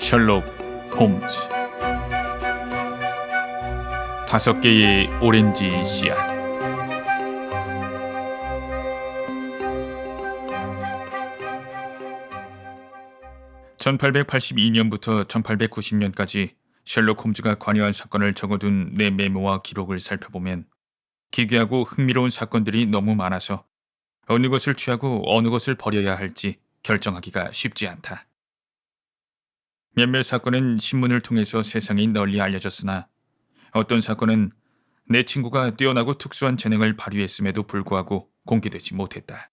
셜록 홈즈. 5개의 오렌지 씨앗. 1882년부터 1890년까지 셜록 홈즈가 관여한 사건을 적어둔 내 메모와 기록을 살펴보면 기괴하고 흥미로운 사건들이 너무 많아서 어느 것을 취하고 어느 것을 버려야 할지 결정하기가 쉽지 않다. 몇몇 사건은 신문을 통해서 세상에 널리 알려졌으나 어떤 사건은 내 친구가 뛰어나고 특수한 재능을 발휘했음에도 불구하고 공개되지 못했다.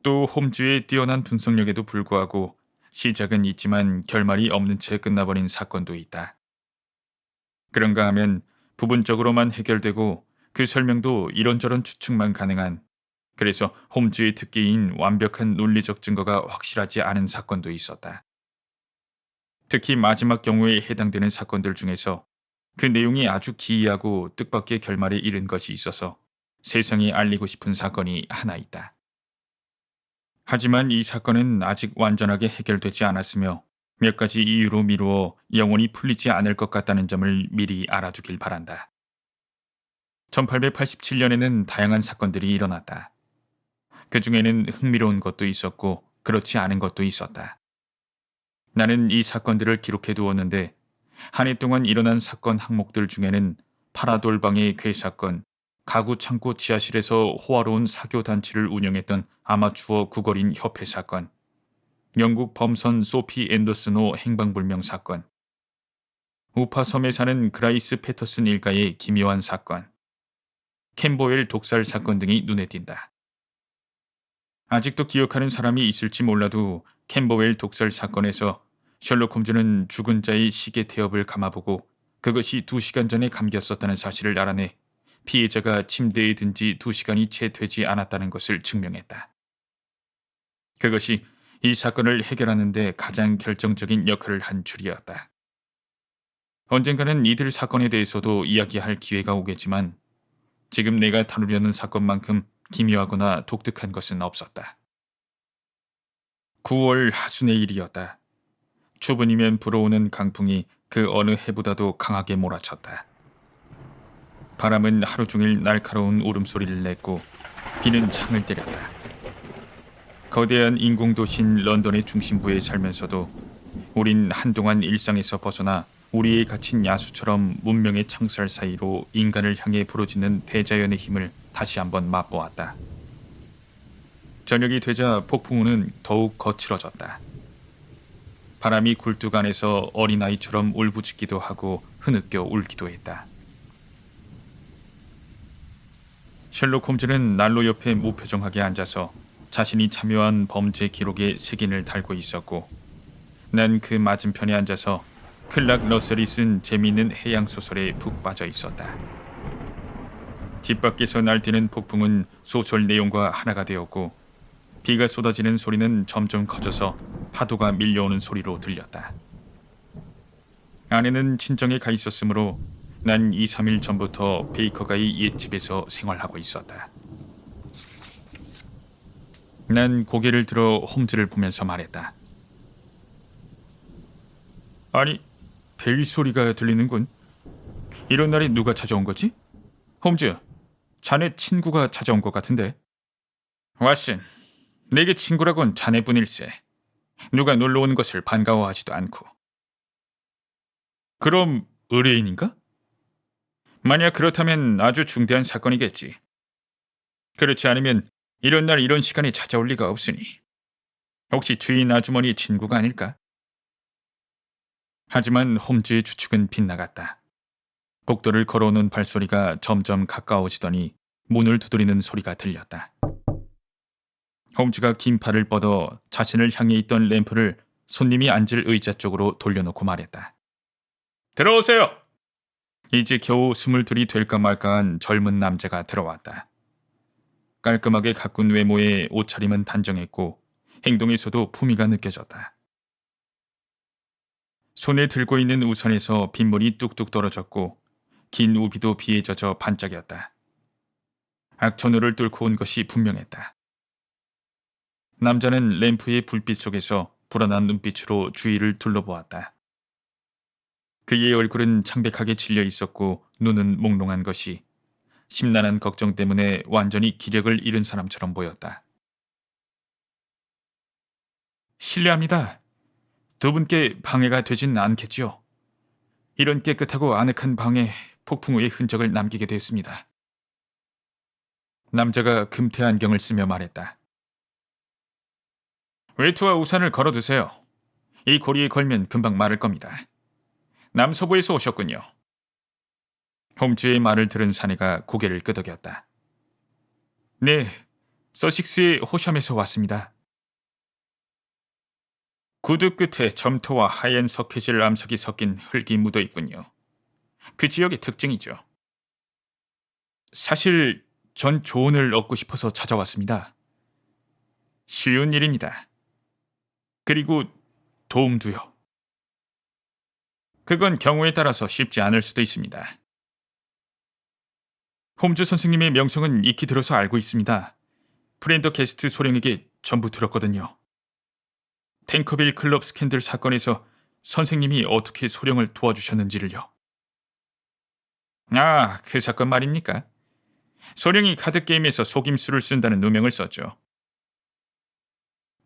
또 홈즈의 뛰어난 분석력에도 불구하고 시작은 있지만 결말이 없는 채 끝나버린 사건도 있다. 그런가 하면 부분적으로만 해결되고 그 설명도 이런저런 추측만 가능한, 그래서 홈즈의 특기인 완벽한 논리적 증거가 확실하지 않은 사건도 있었다. 특히 마지막 경우에 해당되는 사건들 중에서 그 내용이 아주 기이하고 뜻밖의 결말에 이른 것이 있어서 세상에 알리고 싶은 사건이 하나 있다. 하지만 이 사건은 아직 완전하게 해결되지 않았으며 몇 가지 이유로 미루어 영원히 풀리지 않을 것 같다는 점을 미리 알아두길 바란다. 1887년에는 다양한 사건들이 일어났다. 그 중에는 흥미로운 것도 있었고 그렇지 않은 것도 있었다. 나는 이 사건들을 기록해 두었는데 한 해 동안 일어난 사건 항목들 중에는 파라돌방의 괴사건, 가구 창고 지하실에서 호화로운 사교 단체를 운영했던 아마추어 구걸인 협회 사건, 영국 범선 소피 앤더스노 행방불명 사건, 우파 섬에 사는 그라이스 패터슨 일가의 기묘한 사건, 캠버웰 독살 사건 등이 눈에 띈다. 아직도 기억하는 사람이 있을지 몰라도 캠버웰 독살 사건에서 셜록 홈즈는 죽은 자의 시계 태엽을 감아보고 그것이 2시간 전에 감겼었다는 사실을 알아내 피해자가 침대에 든 지 2시간이 채 되지 않았다는 것을 증명했다. 그것이 이 사건을 해결하는 데 가장 결정적인 역할을 한 줄이었다. 언젠가는 이들 사건에 대해서도 이야기할 기회가 오겠지만 지금 내가 다루려는 사건만큼 기묘하거나 독특한 것은 없었다. 9월 하순의 일이었다. 추분이면 불어오는 강풍이 그 어느 해보다도 강하게 몰아쳤다. 바람은 하루 종일 날카로운 울음소리를 냈고 비는 창을 때렸다. 거대한 인공도시인 런던의 중심부에 살면서도 우린 한동안 일상에서 벗어나 우리의 갇힌 야수처럼 문명의 창살 사이로 인간을 향해 부러지는 대자연의 힘을 다시 한번 맛보았다. 저녁이 되자 폭풍우는 더욱 거칠어졌다. 바람이 굴뚝 안에서 어린아이처럼 울부짖기도 하고 흐느껴 울기도 했다. 셜록 홈즈는 난로 옆에 무표정하게 앉아서 자신이 참여한 범죄 기록에 색인을 달고 있었고 난 그 맞은편에 앉아서 클락 러셀이 쓴 재미있는 해양 소설에 푹 빠져 있었다. 집 밖에서 날뛰는 폭풍은 소설 내용과 하나가 되었고 비가 쏟아지는 소리는 점점 커져서 파도가 밀려오는 소리로 들렸다. 아내는 친정에 가 있었으므로 난 2-3일 전부터 베이커가의 옛집에서 생활하고 있었다. 난 고개를 들어 홈즈를 보면서 말했다. 아니, 벨 소리가 들리는군. 이런 날에 누가 찾아온 거지? 홈즈, 자네 친구가 찾아온 것 같은데. 왓슨, 내게 친구라곤 자네뿐일세. 누가 놀러온 것을 반가워하지도 않고. 그럼 의뢰인인가? 만약 그렇다면 아주 중대한 사건이겠지. 그렇지 않으면 이런 날 이런 시간에 찾아올 리가 없으니. 혹시 주인 아주머니의 친구가 아닐까? 하지만 홈즈의 추측은 빗나갔다. 복도를 걸어오는 발소리가 점점 가까워지더니 문을 두드리는 소리가 들렸다. 홈즈가 긴 팔을 뻗어 자신을 향해 있던 램프를 손님이 앉을 의자 쪽으로 돌려놓고 말했다. 들어오세요! 이제 겨우 22이 될까 말까한 젊은 남자가 들어왔다. 깔끔하게 가꾼 외모에 옷차림은 단정했고 행동에서도 품위가 느껴졌다. 손에 들고 있는 우산에서 빗물이 뚝뚝 떨어졌고 긴 우비도 비에 젖어 반짝였다. 악천후를 뚫고 온 것이 분명했다. 남자는 램프의 불빛 속에서 불안한 눈빛으로 주위를 둘러보았다. 그의 얼굴은 창백하게 질려 있었고 눈은 몽롱한 것이 심란한 걱정 때문에 완전히 기력을 잃은 사람처럼 보였다. 실례합니다. 두 분께 방해가 되진 않겠지요? 이런 깨끗하고 아늑한 방에 폭풍우의 흔적을 남기게 됐습니다. 남자가 금태 안경을 쓰며 말했다. 외투와 우산을 걸어두세요. 이 고리에 걸면 금방 마를 겁니다. 남서부에서 오셨군요. 홈즈의 말을 들은 사내가 고개를 끄덕였다. 네, 서식스의 호샴에서 왔습니다. 구두 끝에 점토와 하얀 석회질 암석이 섞인 흙이 묻어 있군요. 그 지역의 특징이죠. 사실 전 조언을 얻고 싶어서 찾아왔습니다. 쉬운 일입니다. 그리고 도움도요. 그건 경우에 따라서 쉽지 않을 수도 있습니다. 홈즈 선생님의 명성은 익히 들어서 알고 있습니다. 프렌더 게스트 소령에게 전부 들었거든요. 탱커빌 클럽 스캔들 사건에서 선생님이 어떻게 소령을 도와주셨는지를요. 아, 그 사건 말입니까? 소령이 카드게임에서 속임수를 쓴다는 누명을 썼죠.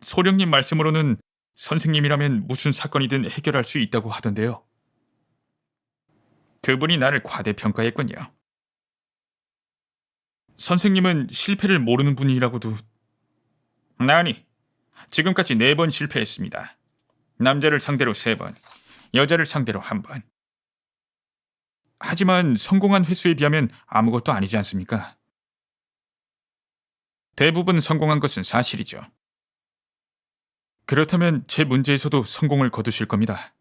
소령님 말씀으로는 선생님이라면 무슨 사건이든 해결할 수 있다고 하던데요. 그분이 나를 과대평가했군요. 선생님은 실패를 모르는 분이라고도... 아니, 지금까지 4번 실패했습니다. 남자를 상대로 3번, 여자를 상대로 1번. 하지만 성공한 횟수에 비하면 아무것도 아니지 않습니까? 대부분 성공한 것은 사실이죠. 그렇다면 제 문제에서도 성공을 거두실 겁니다.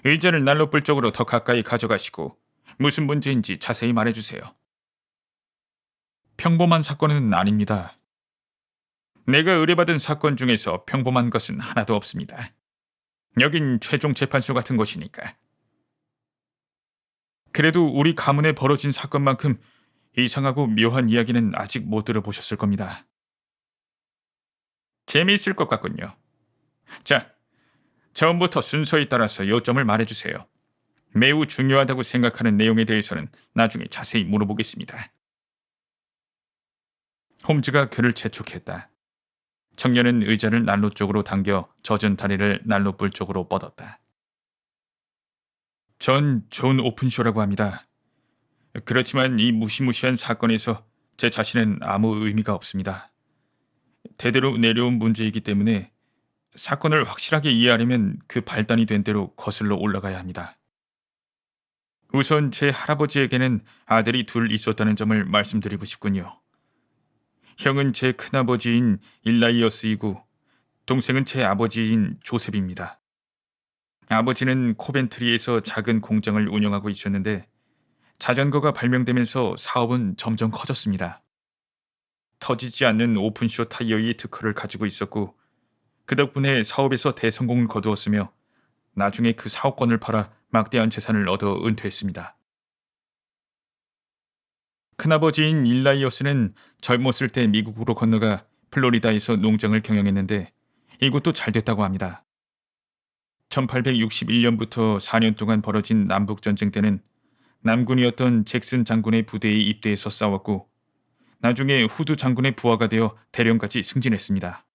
의자를 난로불 쪽으로 더 가까이 가져가시고 무슨 문제인지 자세히 말해주세요. 평범한 사건은 아닙니다. 내가 의뢰받은 사건 중에서 평범한 것은 하나도 없습니다. 여긴 최종 재판소 같은 곳이니까. 그래도 우리 가문에 벌어진 사건만큼 이상하고 묘한 이야기는 아직 못 들어보셨을 겁니다. 재미있을 것 같군요. 자, 처음부터 순서에 따라서 요점을 말해주세요. 매우 중요하다고 생각하는 내용에 대해서는 나중에 자세히 물어보겠습니다. 홈즈가 그를 재촉했다. 청년은 의자를 난로 쪽으로 당겨 젖은 다리를 난로불 쪽으로 뻗었다. 전 존 오픈쇼라고 합니다. 그렇지만 이 무시무시한 사건에서 제 자신은 아무 의미가 없습니다. 대대로 내려온 문제이기 때문에 사건을 확실하게 이해하려면 그 발단이 된 대로 거슬러 올라가야 합니다. 우선 제 할아버지에게는 아들이 둘 있었다는 점을 말씀드리고 싶군요. 형은 제 큰아버지인 일라이어스이고 동생은 제 아버지인 조셉입니다. 아버지는 코벤트리에서 작은 공장을 운영하고 있었는데 자전거가 발명되면서 사업은 점점 커졌습니다. 터지지 않는 오픈쇼 타이어의 특허를 가지고 있었고 그 덕분에 사업에서 대성공을 거두었으며 나중에 그 사업권을 팔아 막대한 재산을 얻어 은퇴했습니다. 큰아버지인 일라이어스는 젊었을 때 미국으로 건너가 플로리다에서 농장을 경영했는데 이것도 잘 됐다고 합니다. 1861년부터 4년 동안 벌어진 남북전쟁 때는 남군이었던 잭슨 장군의 부대에 입대해서 싸웠고 나중에 후드 장군의 부하가 되어 대령까지 승진했습니다.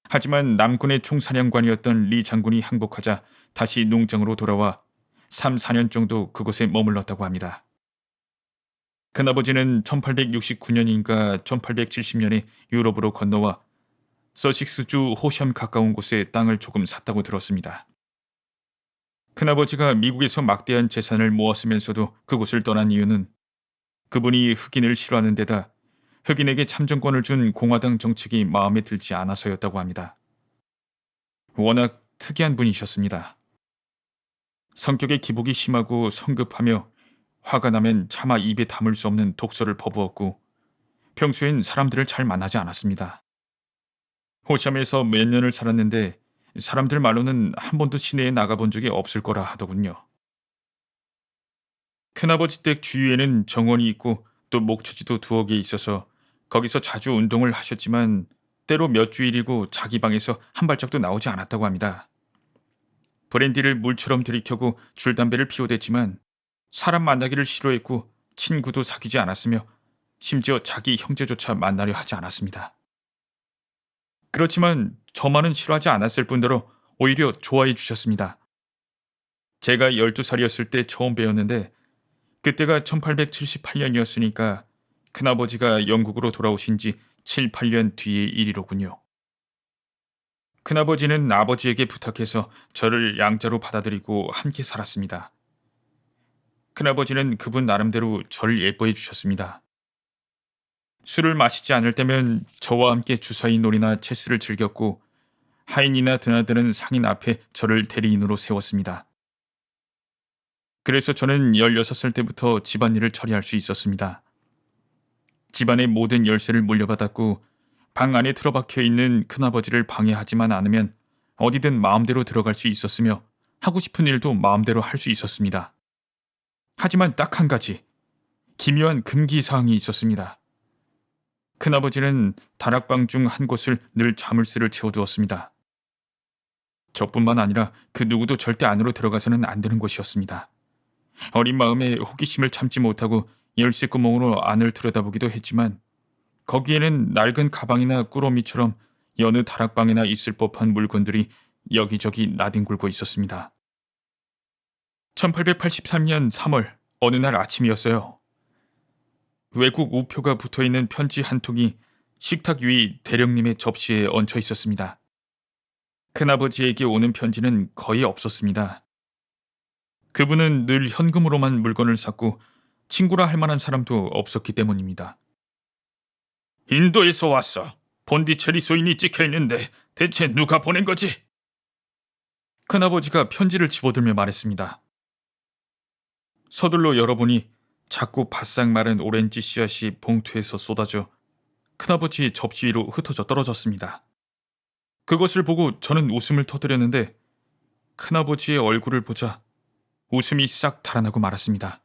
하지만 남군의 총사령관이었던 리 장군이 항복하자 다시 농장으로 돌아와 3, 4년 정도 그곳에 머물렀다고 합니다. 큰아버지는 1869년인가 1870년에 유럽으로 건너와 서식스주 호샴 가까운 곳에 땅을 조금 샀다고 들었습니다. 큰아버지가 미국에서 막대한 재산을 모았으면서도 그곳을 떠난 이유는 그분이 흑인을 싫어하는 데다 흑인에게 참정권을 준 공화당 정책이 마음에 들지 않아서였다고 합니다. 워낙 특이한 분이셨습니다. 성격의 기복이 심하고 성급하며 화가 나면 차마 입에 담을 수 없는 독설을 퍼부었고 평소엔 사람들을 잘 만나지 않았습니다. 호샴에서 몇 년을 살았는데 사람들 말로는 한 번도 시내에 나가본 적이 없을 거라 하더군요. 큰아버지 댁 주위에는 정원이 있고 또 목초지도 두어 개 있어서 거기서 자주 운동을 하셨지만 때로 몇 주일이고 자기 방에서 한 발짝도 나오지 않았다고 합니다. 브랜디를 물처럼 들이켜고 줄담배를 피워댔지만 사람 만나기를 싫어했고 친구도 사귀지 않았으며 심지어 자기 형제조차 만나려 하지 않았습니다. 그렇지만 저만은 싫어하지 않았을 뿐더러 오히려 좋아해 주셨습니다. 제가 12살이었을 때 처음 배웠는데 그때가 1878년이었으니까 큰아버지가 영국으로 돌아오신 지 7, 8년 뒤의 일이로군요. 큰아버지는 아버지에게 부탁해서 저를 양자로 받아들이고 함께 살았습니다. 큰아버지는 그분 나름대로 저를 예뻐해 주셨습니다. 술을 마시지 않을 때면 저와 함께 주사위 놀이나 체스를 즐겼고 하인이나 드나드는 상인 앞에 저를 대리인으로 세웠습니다. 그래서 저는 16살 때부터 집안일을 처리할 수 있었습니다. 집안의 모든 열쇠를 물려받았고 방 안에 틀어박혀 있는 큰아버지를 방해하지만 않으면 어디든 마음대로 들어갈 수 있었으며 하고 싶은 일도 마음대로 할 수 있었습니다. 하지만 딱 한 가지 기묘한 금기사항이 있었습니다. 큰아버지는 다락방 중 한 곳을 늘 자물쇠를 채워두었습니다. 저뿐만 아니라 그 누구도 절대 안으로 들어가서는 안 되는 곳이었습니다. 어린 마음에 호기심을 참지 못하고 열쇠 구멍으로 안을 들여다보기도 했지만 거기에는 낡은 가방이나 꾸러미처럼 여느 다락방에나 있을 법한 물건들이 여기저기 나뒹굴고 있었습니다. 1883년 3월 어느 날 아침이었어요. 외국 우표가 붙어있는 편지 한 통이 식탁 위 대령님의 접시에 얹혀 있었습니다. 큰아버지에게 오는 편지는 거의 없었습니다. 그분은 늘 현금으로만 물건을 샀고 친구라 할 만한 사람도 없었기 때문입니다. 인도에서 왔어. 본디체리 소인이 찍혀 있는데 대체 누가 보낸 거지? 큰아버지가 편지를 집어들며 말했습니다. 서둘러 열어보니 작고 바싹 마른 오렌지 씨앗이 봉투에서 쏟아져 큰아버지의 접시 위로 흩어져 떨어졌습니다. 그것을 보고 저는 웃음을 터뜨렸는데 큰아버지의 얼굴을 보자 웃음이 싹 달아나고 말았습니다.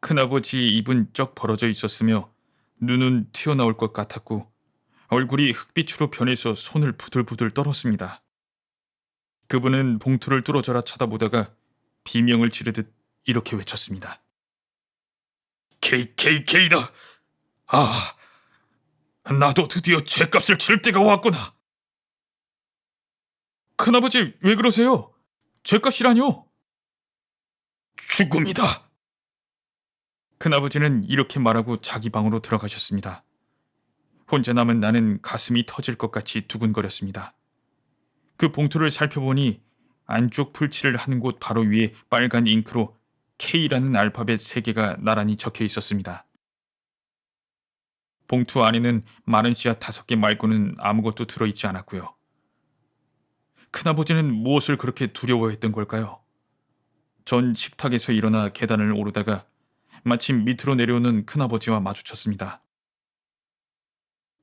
큰아버지의 입은 쩍 벌어져 있었으며 눈은 튀어나올 것 같았고 얼굴이 흑빛으로 변해서 손을 부들부들 떨었습니다. 그분은 봉투를 뚫어져라 쳐다보다가 비명을 지르듯 이렇게 외쳤습니다. KKK다! 아, 나도 드디어 죗값을 치를 때가 왔구나. 큰아버지 왜 그러세요? 죗값이라뇨? 죽음이다. 큰아버지는 이렇게 말하고 자기 방으로 들어가셨습니다. 혼자 남은 나는 가슴이 터질 것 같이 두근거렸습니다. 그 봉투를 살펴보니 안쪽 풀칠을 한 곳 바로 위에 빨간 잉크로 K라는 알파벳 3개가 나란히 적혀 있었습니다. 봉투 안에는 마른 씨앗 5개 말고는 아무것도 들어있지 않았고요. 큰아버지는 무엇을 그렇게 두려워했던 걸까요? 전 식탁에서 일어나 계단을 오르다가 마침 밑으로 내려오는 큰아버지와 마주쳤습니다.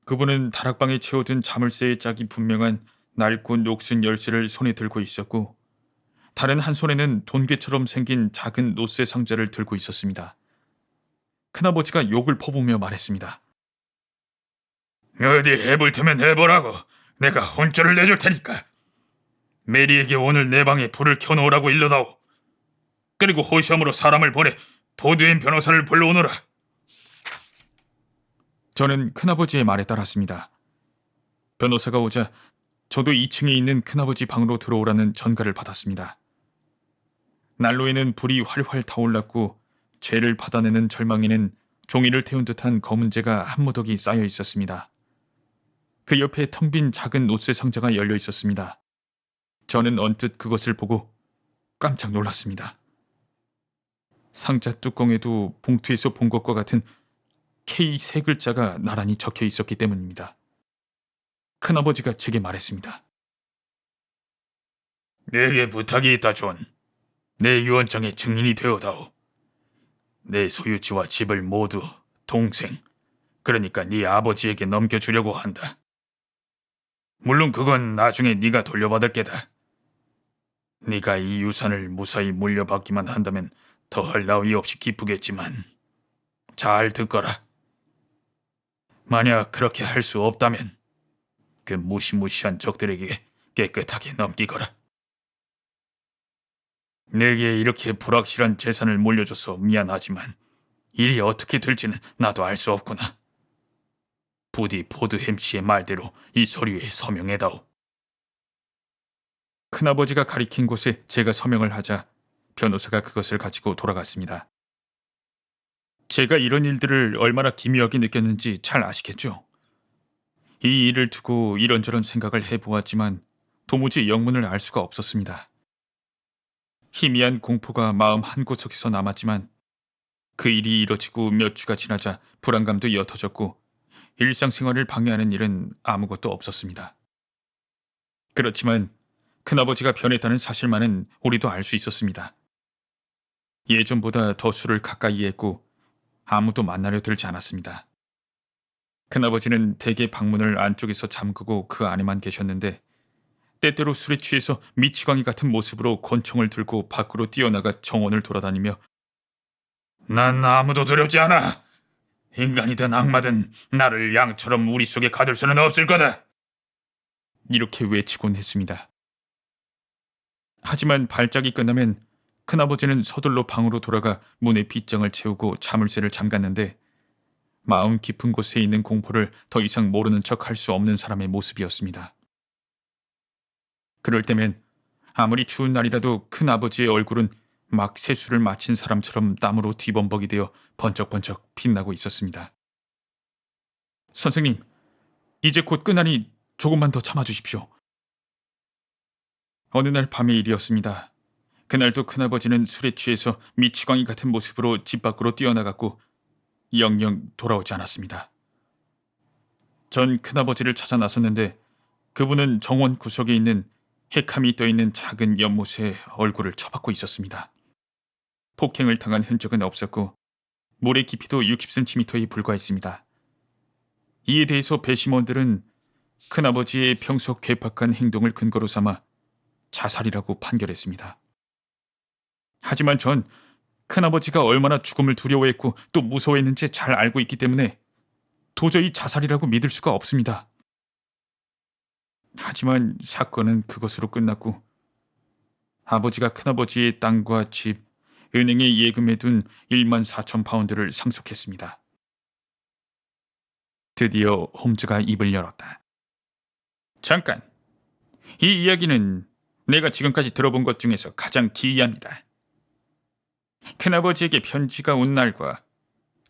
그분은 다락방에 채워둔 자물쇠의 짝이 분명한 낡고 녹슨 열쇠를 손에 들고 있었고 다른 한 손에는 돈괴처럼 생긴 작은 노쇠 상자를 들고 있었습니다. 큰아버지가 욕을 퍼부으며 말했습니다. 어디 해볼 테면 해보라고. 내가 혼쭐을 내줄 테니까. 메리에게 오늘 내 방에 불을 켜놓으라고 일러다오. 그리고 호시험으로 사람을 보내 도드엔 변호사를 불러오너라. 저는 큰아버지의 말에 따랐습니다. 변호사가 오자 저도 2층에 있는 큰아버지 방으로 들어오라는 전가를 받았습니다. 난로에는 불이 활활 타올랐고 죄를 받아내는 절망에는 종이를 태운 듯한 검은재가 한 무더기 쌓여 있었습니다. 그 옆에 텅 빈 작은 옷쇠 상자가 열려 있었습니다. 저는 언뜻 그것을 보고 깜짝 놀랐습니다. 상자 뚜껑에도 봉투에서 본 것과 같은 K 3글자가 나란히 적혀 있었기 때문입니다. 큰아버지가 제게 말했습니다. 내게 부탁이 있다, 존. 내 유언장의 증인이 되어다오. 내 소유지와 집을 모두 동생, 그러니까 네 아버지에게 넘겨주려고 한다. 물론 그건 나중에 네가 돌려받을 게다. 네가 이 유산을 무사히 물려받기만 한다면 더할 나위 없이 기쁘겠지만 잘 듣거라. 만약 그렇게 할 수 없다면 그 무시무시한 적들에게 깨끗하게 넘기거라. 내게 이렇게 불확실한 재산을 물려줘서 미안하지만 일이 어떻게 될지는 나도 알 수 없구나. 부디 포드햄 씨의 말대로 이 서류에 서명해다오. 큰아버지가 가리킨 곳에 제가 서명을 하자 변호사가 그것을 가지고 돌아갔습니다. 제가 이런 일들을 얼마나 기묘하게 느꼈는지 잘 아시겠죠? 이 일을 두고 이런저런 생각을 해보았지만 도무지 영문을 알 수가 없었습니다. 희미한 공포가 마음 한구석에서 남았지만 그 일이 이뤄지고 몇 주가 지나자 불안감도 옅어졌고 일상생활을 방해하는 일은 아무것도 없었습니다. 그렇지만 큰아버지가 변했다는 사실만은 우리도 알 수 있었습니다. 예전보다 더 술을 가까이 했고 아무도 만나려 들지 않았습니다. 큰아버지는 대개 방문을 안쪽에서 잠그고 그 안에만 계셨는데 때때로 술에 취해서 미치광이 같은 모습으로 권총을 들고 밖으로 뛰어나가 정원을 돌아다니며 난 아무도 두렵지 않아. 인간이든 악마든 나를 양처럼 우리 속에 가둘 수는 없을 거다. 이렇게 외치곤 했습니다. 하지만 발작이 끝나면 큰아버지는 서둘러 방으로 돌아가 문에 빗장을 채우고 자물쇠를 잠갔는데 마음 깊은 곳에 있는 공포를 더 이상 모르는 척 할 수 없는 사람의 모습이었습니다. 그럴 때면 아무리 추운 날이라도 큰아버지의 얼굴은 막 세수를 마친 사람처럼 땀으로 뒤범벅이 되어 번쩍번쩍 빛나고 있었습니다. 선생님, 이제 곧 끝나니 조금만 더 참아주십시오. 어느 날 밤의 일이었습니다. 그날도 큰아버지는 술에 취해서 미치광이 같은 모습으로 집 밖으로 뛰어나갔고 영영 돌아오지 않았습니다. 전 큰아버지를 찾아 나섰는데 그분은 정원 구석에 있는 핵함이 떠있는 작은 연못에 얼굴을 처박고 있었습니다. 폭행을 당한 흔적은 없었고 물의 깊이도 60cm에 불과했습니다. 이에 대해서 배심원들은 큰아버지의 평소 괴팍한 행동을 근거로 삼아 자살이라고 판결했습니다. 하지만 전 큰아버지가 얼마나 죽음을 두려워했고 또 무서워했는지 잘 알고 있기 때문에 도저히 자살이라고 믿을 수가 없습니다. 하지만 사건은 그것으로 끝났고 아버지가 큰아버지의 땅과 집, 은행에 예금해둔 14,000파운드를 상속했습니다. 드디어 홈즈가 입을 열었다. 잠깐, 이 이야기는 내가 지금까지 들어본 것 중에서 가장 기이합니다. 큰아버지에게 편지가 온 날과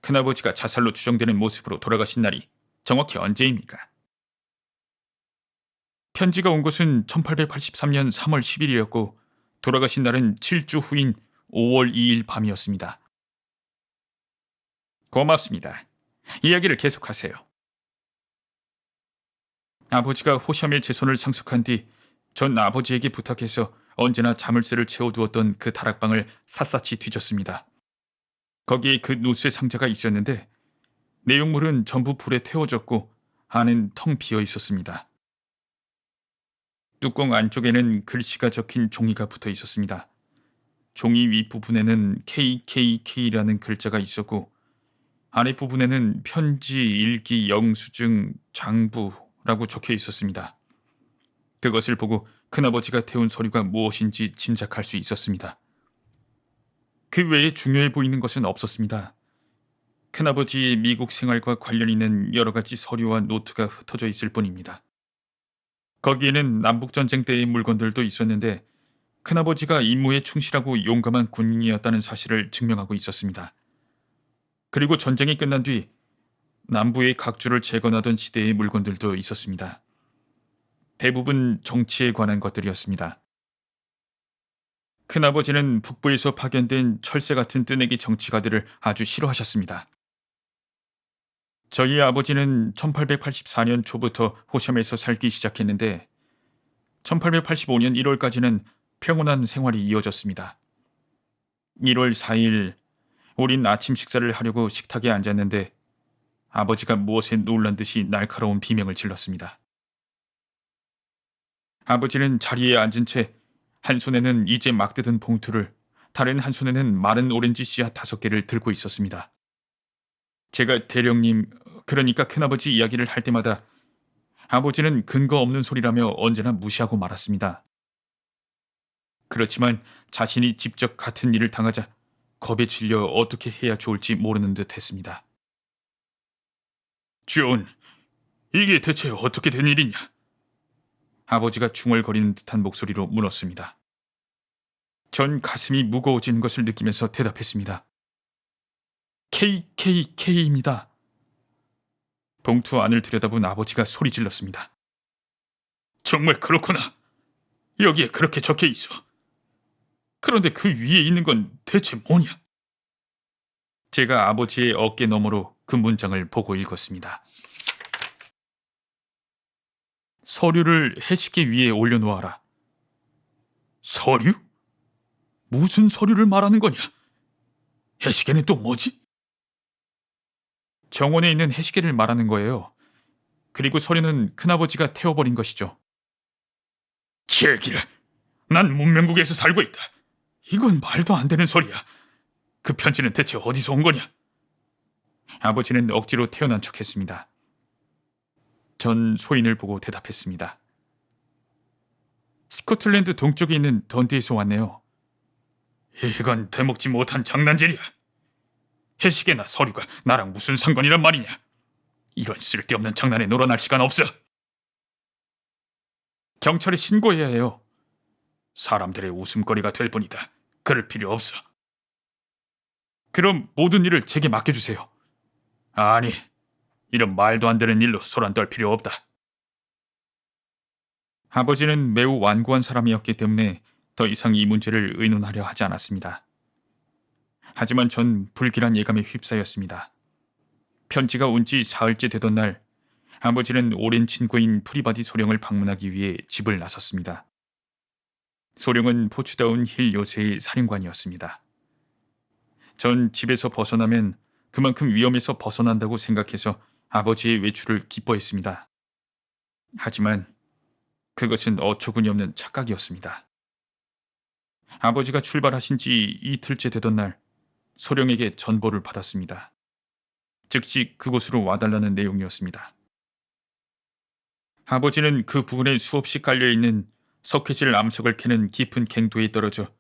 큰아버지가 자살로 추정되는 모습으로 돌아가신 날이 정확히 언제입니까? 편지가 온 것은 1883년 3월 10일이었고 돌아가신 날은 7주 후인 5월 2일 밤이었습니다. 고맙습니다. 이야기를 계속하세요. 아버지가 호샤멜 재손을 상속한 뒤 전 아버지에게 부탁해서 언제나 자물쇠를 채워두었던 그 다락방을 샅샅이 뒤졌습니다. 거기에 그 누스의 상자가 있었는데 내용물은 전부 불에 태워졌고 안은 텅 비어 있었습니다. 뚜껑 안쪽에는 글씨가 적힌 종이가 붙어 있었습니다. 종이 윗부분에는 KKK라는 글자가 있었고 아랫부분에는 편지, 일기, 영수증, 장부라고 적혀 있었습니다. 그것을 보고 큰아버지가 태운 서류가 무엇인지 짐작할 수 있었습니다. 그 외에 중요해 보이는 것은 없었습니다. 큰아버지의 미국 생활과 관련 있는 여러 가지 서류와 노트가 흩어져 있을 뿐입니다. 거기에는 남북전쟁 때의 물건들도 있었는데 큰아버지가 임무에 충실하고 용감한 군인이었다는 사실을 증명하고 있었습니다. 그리고 전쟁이 끝난 뒤 남부의 각주를 재건하던 시대의 물건들도 있었습니다. 대부분 정치에 관한 것들이었습니다. 큰아버지는 북부에서 파견된 철새 같은 뜨내기 정치가들을 아주 싫어하셨습니다. 저희 아버지는 1884년 초부터 호샴에서 살기 시작했는데 1885년 1월까지는 평온한 생활이 이어졌습니다. 1월 4일 우린 아침 식사를 하려고 식탁에 앉았는데 아버지가 무엇에 놀란 듯이 날카로운 비명을 질렀습니다. 아버지는 자리에 앉은 채 한 손에는 이제 막 뜯은 봉투를, 다른 한 손에는 마른 오렌지 씨앗 5개를 들고 있었습니다. 제가 대령님, 그러니까 큰아버지 이야기를 할 때마다 아버지는 근거 없는 소리라며 언제나 무시하고 말았습니다. 그렇지만 자신이 직접 같은 일을 당하자 겁에 질려 어떻게 해야 좋을지 모르는 듯 했습니다. 존, 이게 대체 어떻게 된 일이냐? 아버지가 중얼거리는 듯한 목소리로 물었습니다. 전 가슴이 무거워지는 것을 느끼면서 대답했습니다. KKK입니다. 봉투 안을 들여다본 아버지가 소리 질렀습니다. 정말 그렇구나. 여기에 그렇게 적혀 있어. 그런데 그 위에 있는 건 대체 뭐냐? 제가 아버지의 어깨 너머로 그 문장을 보고 읽었습니다. 서류를 해시계 위에 올려놓아라. 서류? 무슨 서류를 말하는 거냐? 해시계는 또 뭐지? 정원에 있는 해시계를 말하는 거예요. 그리고 서류는 큰아버지가 태워버린 것이죠. 제기를, 난 문명국에서 살고 있다. 이건 말도 안 되는 소리야. 그 편지는 대체 어디서 온 거냐? 아버지는 억지로 태어난 척했습니다. 전 소인을 보고 대답했습니다. 스코틀랜드 동쪽에 있는 던디에서 왔네요. 이건 되먹지 못한 장난질이야. 해시계나 서류가 나랑 무슨 상관이란 말이냐? 이런 쓸데없는 장난에 놀아날 시간 없어. 경찰에 신고해야 해요. 사람들의 웃음거리가 될 뿐이다. 그럴 필요 없어. 그럼 모든 일을 제게 맡겨주세요. 아니, 이런 말도 안 되는 일로 소란 떨 필요 없다. 아버지는 매우 완고한 사람이었기 때문에 더 이상 이 문제를 의논하려 하지 않았습니다. 하지만 전 불길한 예감에 휩싸였습니다. 편지가 온 지 사흘째 되던 날, 아버지는 오랜 친구인 프리바디 소령을 방문하기 위해 집을 나섰습니다. 소령은 포츠다운 힐 요새의 사령관이었습니다. 전 집에서 벗어나면 그만큼 위험에서 벗어난다고 생각해서 아버지의 외출을 기뻐했습니다. 하지만 그것은 어처구니없는 착각이었습니다. 아버지가 출발하신 지 이틀째 되던 날, 소령에게 전보를 받았습니다. 즉시 그곳으로 와달라는 내용이었습니다. 아버지는 그 부근에 수없이 깔려있는 석회질 암석을 캐는 깊은 갱도에 떨어져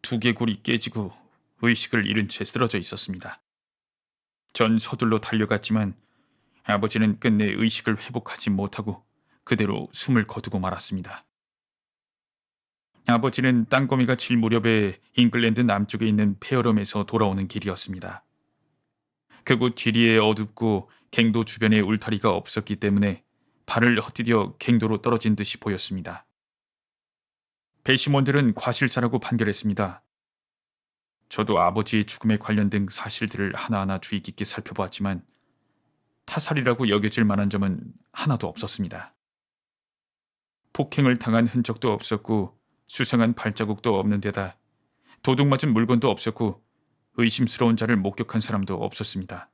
두개골이 깨지고 의식을 잃은 채 쓰러져 있었습니다. 전 서둘러 달려갔지만 아버지는 끝내 의식을 회복하지 못하고 그대로 숨을 거두고 말았습니다. 아버지는 땅거미가 질 무렵에 잉글랜드 남쪽에 있는 페어럼에서 돌아오는 길이었습니다. 그곳 지리에 어둡고 갱도 주변에 울타리가 없었기 때문에 발을 헛디뎌 갱도로 떨어진 듯이 보였습니다. 배심원들은 과실사라고 판결했습니다. 저도 아버지의 죽음에 관련된 사실들을 하나하나 주의 깊게 살펴보았지만 타살이라고 여겨질 만한 점은 하나도 없었습니다. 폭행을 당한 흔적도 없었고 수상한 발자국도 없는 데다 도둑 맞은 물건도 없었고 의심스러운 자를 목격한 사람도 없었습니다.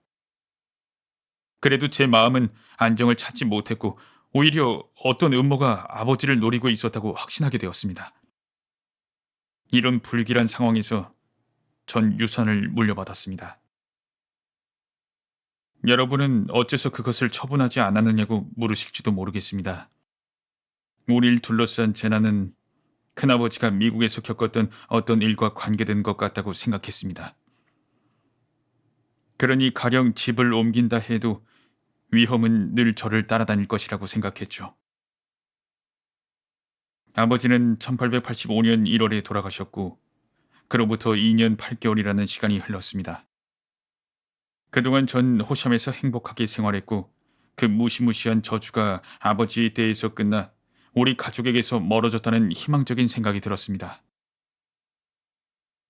그래도 제 마음은 안정을 찾지 못했고 오히려 어떤 음모가 아버지를 노리고 있었다고 확신하게 되었습니다. 이런 불길한 상황에서 전 유산을 물려받았습니다. 여러분은 어째서 그것을 처분하지 않았느냐고 물으실지도 모르겠습니다. 우리를 둘러싼 재난은 큰아버지가 미국에서 겪었던 어떤 일과 관계된 것 같다고 생각했습니다. 그러니 가령 집을 옮긴다 해도 위험은 늘 저를 따라다닐 것이라고 생각했죠. 아버지는 1885년 1월에 돌아가셨고 그로부터 2년 8개월이라는 시간이 흘렀습니다. 그동안 전 호샴에서 행복하게 생활했고 그 무시무시한 저주가 아버지의 때에서 끝나 우리 가족에게서 멀어졌다는 희망적인 생각이 들었습니다.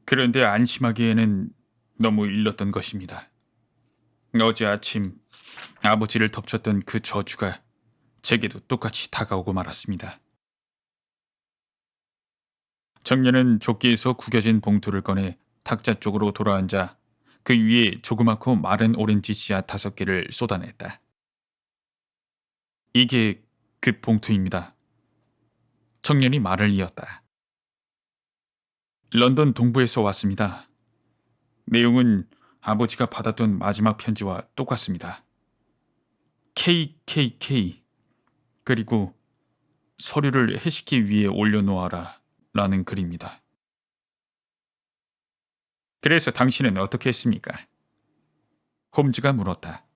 그런데 안심하기에는 너무 일렀던 것입니다. 어제 아침 아버지를 덮쳤던 그 저주가 제게도 똑같이 다가오고 말았습니다. 청년은 조끼에서 구겨진 봉투를 꺼내 탁자 쪽으로 돌아앉아 그 위에 조그맣고 마른 오렌지 씨앗 5개를 쏟아냈다. 이게 그 봉투입니다. 청년이 말을 이었다. 런던 동부에서 왔습니다. 내용은 아버지가 받았던 마지막 편지와 똑같습니다. KKK. 그리고 서류를 해시기 위에 올려놓아라 라는 글입니다. 그래서 당신은 어떻게 했습니까? 홈즈가 물었다.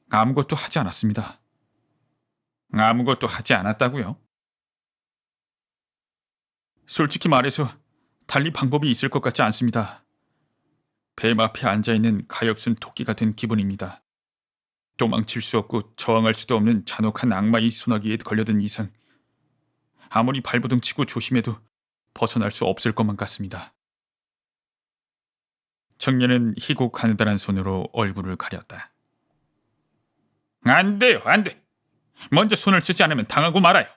아무것도 하지 않았습니다. 아무것도 하지 않았다고요? 솔직히 말해서 달리 방법이 있을 것 같지 않습니다. 뱀 앞에 앉아있는 가엾은 토끼 같은 기분입니다. 도망칠 수 없고 저항할 수도 없는 잔혹한 악마의 소나기에 걸려든 이상 아무리 발버둥 치고 조심해도 벗어날 수 없을 것만 같습니다. 청년은 희고 가느다란 손으로 얼굴을 가렸다. 안 돼요, 안 돼. 먼저 손을 쓰지 않으면 당하고 말아요.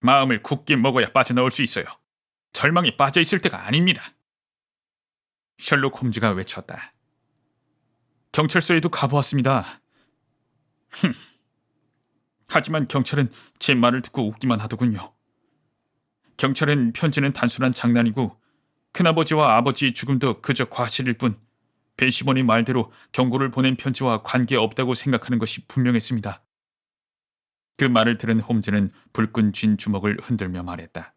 마음을 굳게 먹어야 빠져나올 수 있어요. 절망에 빠져 있을 때가 아닙니다. 셜록 홈즈가 외쳤다. 경찰서에도 가보았습니다. 하지만 경찰은 제 말을 듣고 웃기만 하더군요. 경찰은 편지는 단순한 장난이고 큰아버지와 아버지의 죽음도 그저 과실일 뿐 배시몬의 말대로 경고를 보낸 편지와 관계없다고 생각하는 것이 분명했습니다. 그 말을 들은 홈즈는 불끈 쥔 주먹을 흔들며 말했다.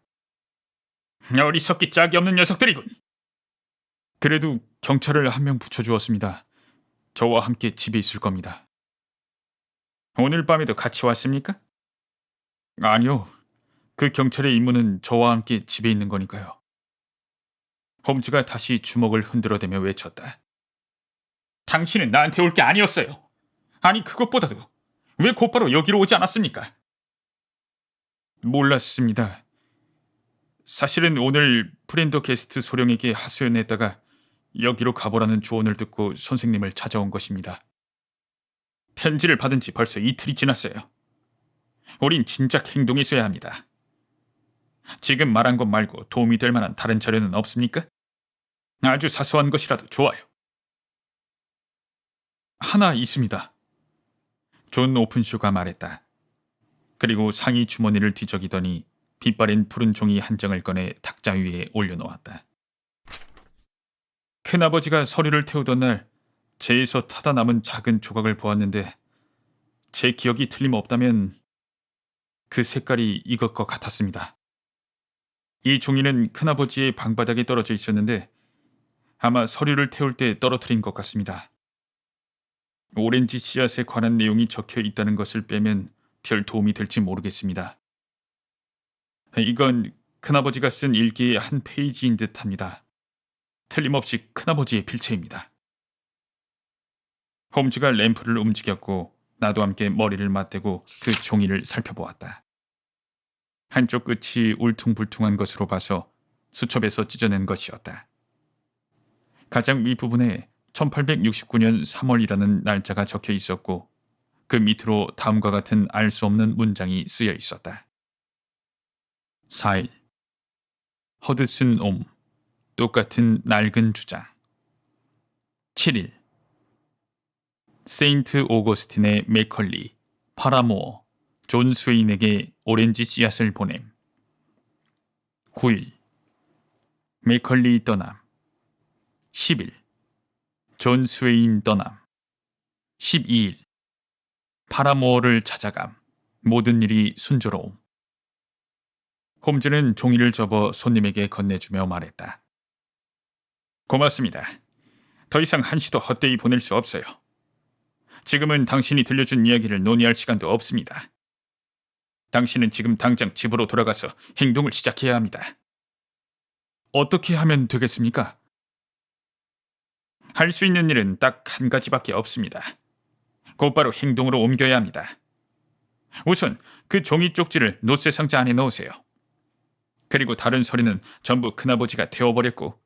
어리석기 짝이 없는 녀석들이군. 그래도 경찰을 한 명 붙여주었습니다. 저와 함께 집에 있을 겁니다. 오늘 밤에도 같이 왔습니까? 아니요. 그 경찰의 임무는 저와 함께 집에 있는 거니까요. 홈즈가 다시 주먹을 흔들어대며 외쳤다. 당신은 나한테 올 게 아니었어요. 아니 그것보다도 왜 곧바로 여기로 오지 않았습니까? 몰랐습니다. 사실은 오늘 프렌더 게스트 소령에게 하소연했다가 여기로 가보라는 조언을 듣고 선생님을 찾아온 것입니다. 편지를 받은 지 벌써 이틀이 지났어요. 우린 진작 행동했어야 합니다. 지금 말한 것 말고 도움이 될 만한 다른 자료는 없습니까? 아주 사소한 것이라도 좋아요. 하나 있습니다. 존 오픈쇼가 말했다. 그리고 상의 주머니를 뒤적이더니 빛바랜 푸른 종이 한 장을 꺼내 탁자 위에 올려놓았다. 큰아버지가 서류를 태우던 날 재에서 타다 남은 작은 조각을 보았는데 제 기억이 틀림없다면 그 색깔이 이것과 같았습니다. 이 종이는 큰아버지의 방바닥에 떨어져 있었는데 아마 서류를 태울 때 떨어뜨린 것 같습니다. 오렌지 씨앗에 관한 내용이 적혀 있다는 것을 빼면 별 도움이 될지 모르겠습니다. 이건 큰아버지가 쓴 일기의 한 페이지인 듯합니다. 틀림없이 큰아버지의 필체입니다. 홈즈가 램프를 움직였고 나도 함께 머리를 맞대고 그 종이를 살펴보았다. 한쪽 끝이 울퉁불퉁한 것으로 봐서 수첩에서 찢어낸 것이었다. 가장 윗부분에 1869년 3월이라는 날짜가 적혀 있었고 그 밑으로 다음과 같은 알 수 없는 문장이 쓰여 있었다. 4일 허드슨 옴 똑같은 낡은 주장. 7일 세인트 오거스틴의 맥컬리, 파라모어, 존 스웨인에게 오렌지 씨앗을 보냄. 9일 맥컬리 떠남. 10일 존 스웨인 떠남. 12일 파라모어를 찾아감. 모든 일이 순조로움. 홈즈는 종이를 접어 손님에게 건네주며 말했다. 고맙습니다. 더 이상 한시도 헛되이 보낼 수 없어요. 지금은 당신이 들려준 이야기를 논의할 시간도 없습니다. 당신은 지금 당장 집으로 돌아가서 행동을 시작해야 합니다. 어떻게 하면 되겠습니까? 할 수 있는 일은 딱 한 가지밖에 없습니다. 곧바로 행동으로 옮겨야 합니다. 우선 그 종이 쪽지를 노쇠 상자 안에 넣으세요. 그리고 다른 서류는 전부 큰아버지가 태워버렸고